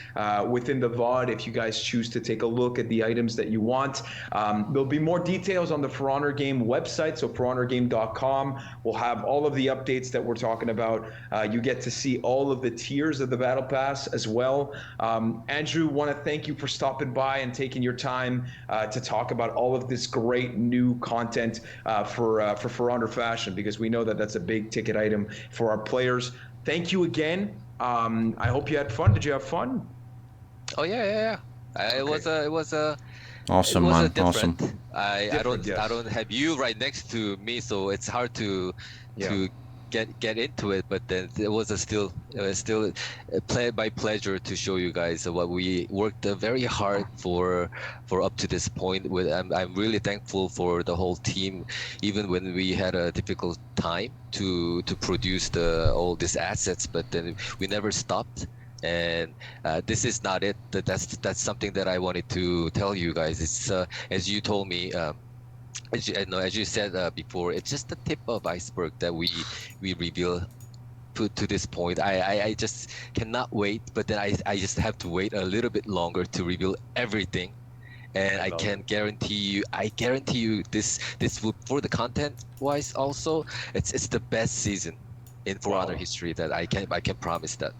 within the VOD if you guys choose to take a look at the items that you want. There'll be more details on the For Honor Game website, so forhonorgame.com. We'll have all of the updates that we're talking about. You get to see all of the tiers of the Battle Pass as well. Andrew, want to thank you for stopping by and taking your time to talk about all of this great new content for Honor Fashion, because we know that that's a big ticket item for our players. Thank you again. I hope you had fun. Did you have fun? Oh yeah. It was Awesome, man. Awesome. I don't have you right next to me, so it's hard to get into it. But then it was still my pleasure to show you guys what we worked very hard for up to this point. I'm really thankful for the whole team, even when we had a difficult time to produce all these assets. But then we never stopped. And this is not it. That's something that I wanted to tell you guys. It's as you told me, as you said before, it's just the tip of iceberg that we reveal to this point. I just cannot wait, but then I just have to wait a little bit longer to reveal everything. And I guarantee you this will, for the content wise also, it's the best season in For Honor history that I can promise that.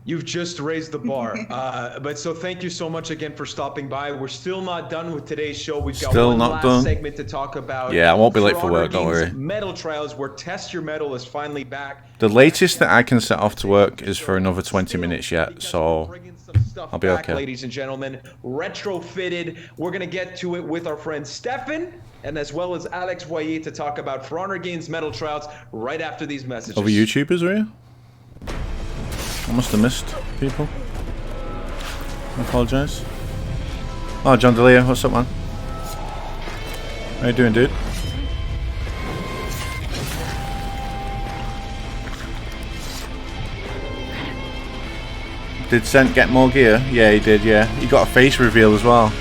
You've just raised the bar. But so thank you so much again for stopping by. We're still not done with today's show. We've got one last segment to talk about. Yeah, I won't be late for work, don't worry. Medal Trials, where Test Your Medal is finally back. The latest that I can set off to work is for another 20 minutes yet, so I'll be okay. Ladies and gentlemen, retrofitted. We're going to get to it with our friend Stefan, and as well as Alex Voyer to talk about For Honor Games Medal Trials right after these messages. Other YouTubers, are you? I must have missed people. I apologise. Oh, John Delia, what's up, man? How you doing, dude? Did Cent get more gear? Yeah, he did, yeah. He got a face reveal as well.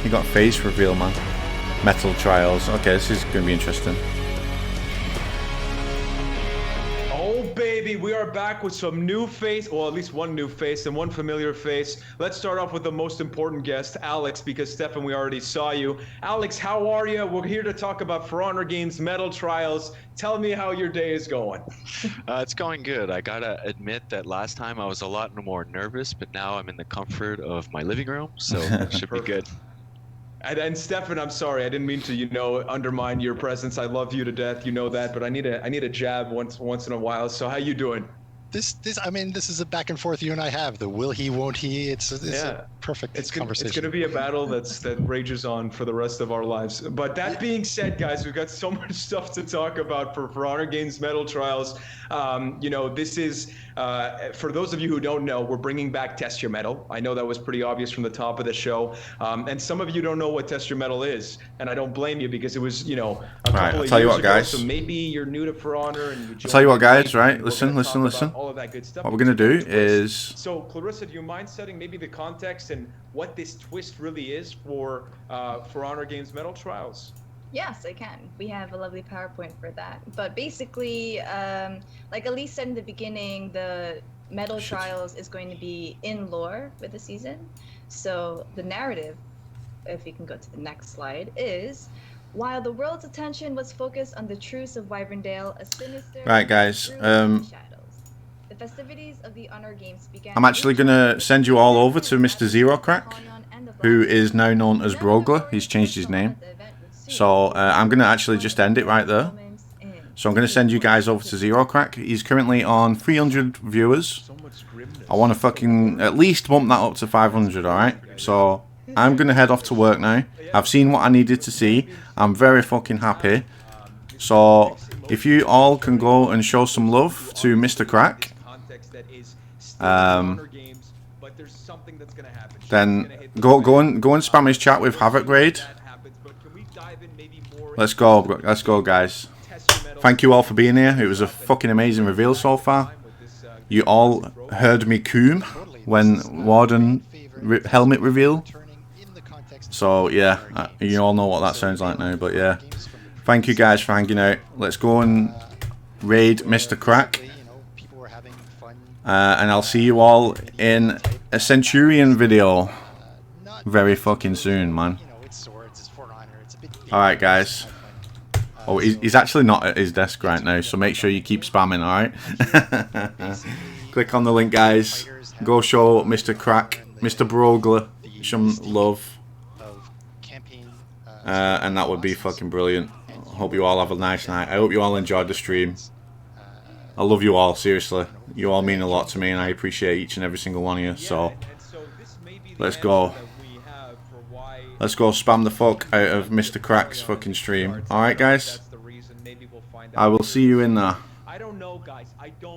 He got a face reveal, man. Metal Trials. Okay, this is going to be interesting. Baby, we are back with some new face, well, at least one new face and one familiar face. Let's start off with the most important guest, Alex, because Stefan, we already saw you. Alex, how are you? We're here to talk about For Honor Games Medal Trials. Tell me how your day is going. It's going good. I gotta admit that last time I was a lot more nervous, but now I'm in the comfort of my living room, so it should be good. And Stefan, I'm sorry, I didn't mean to, undermine your presence. I love you to death, you know that, but I need a jab once in a while. So how you doing? This is a back and forth you and I have. The will he, won't he? It's a perfect conversation. It's going to be a battle that rages on for the rest of our lives. But that being said, guys, we've got so much stuff to talk about for Honor Games Medal Trials. This is, for those of you who don't know, we're bringing back Test Your Medal. I know that was pretty obvious from the top of the show. And some of you don't know what Test Your Medal is. And I don't blame you, because it was, a couple of years ago. So maybe you're new to For Honor. And I'll tell you what, guys, right? Listen. All of that good stuff. What we're going to do is... So, Clarissa, do you mind setting maybe the context and what this twist really is for Honor Games Medal Trials? Yes, I can. We have a lovely PowerPoint for that. But basically, like Elise said in the beginning, the Medal Trials is going to be in lore with the season. So the narrative, if you can go to the next slide, is... While the world's attention was focused on the truce of Wyverndale, a sinister... Right, guys. The festivities of the Honor Games began. I'm actually going to send you all over to Mr. Zero Crack, who is now known as Brogler. He's changed his name. So I'm going to actually just end it right there. So I'm going to send you guys over to Zero Crack. He's currently on 300 viewers. I want to fucking at least bump that up to 500, alright? So I'm going to head off to work now. I've seen what I needed to see. I'm very fucking happy. So if you all can go and show some love to Mr. Crack. there's something that's gonna happen. then go and spam his chat with Havoc Raid. Let's go, guys. Thank you all for being here. It was a fucking amazing reveal so far. You all heard me coom when Warden helmet reveal. So yeah, you all know what that sounds like now. But yeah, thank you guys for hanging out. Let's go and raid Mr. Crack. And I'll see you all in a Centurion video very fucking soon, man. Alright, guys. Oh, he's actually not at his desk right now, so make sure you keep spamming, alright? Click on the link, guys. Go show Mr. Crack, Mr. Brogler some love. And that would be fucking brilliant. Hope you all have a nice night. I hope you all enjoyed the stream. I love you all, seriously. You all mean a lot to me, and I appreciate each and every single one of you. So, let's go. Let's go spam the fuck out of Mr. Crack's fucking stream. Alright, guys? I will see you in there.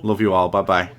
Love you all. Bye-bye.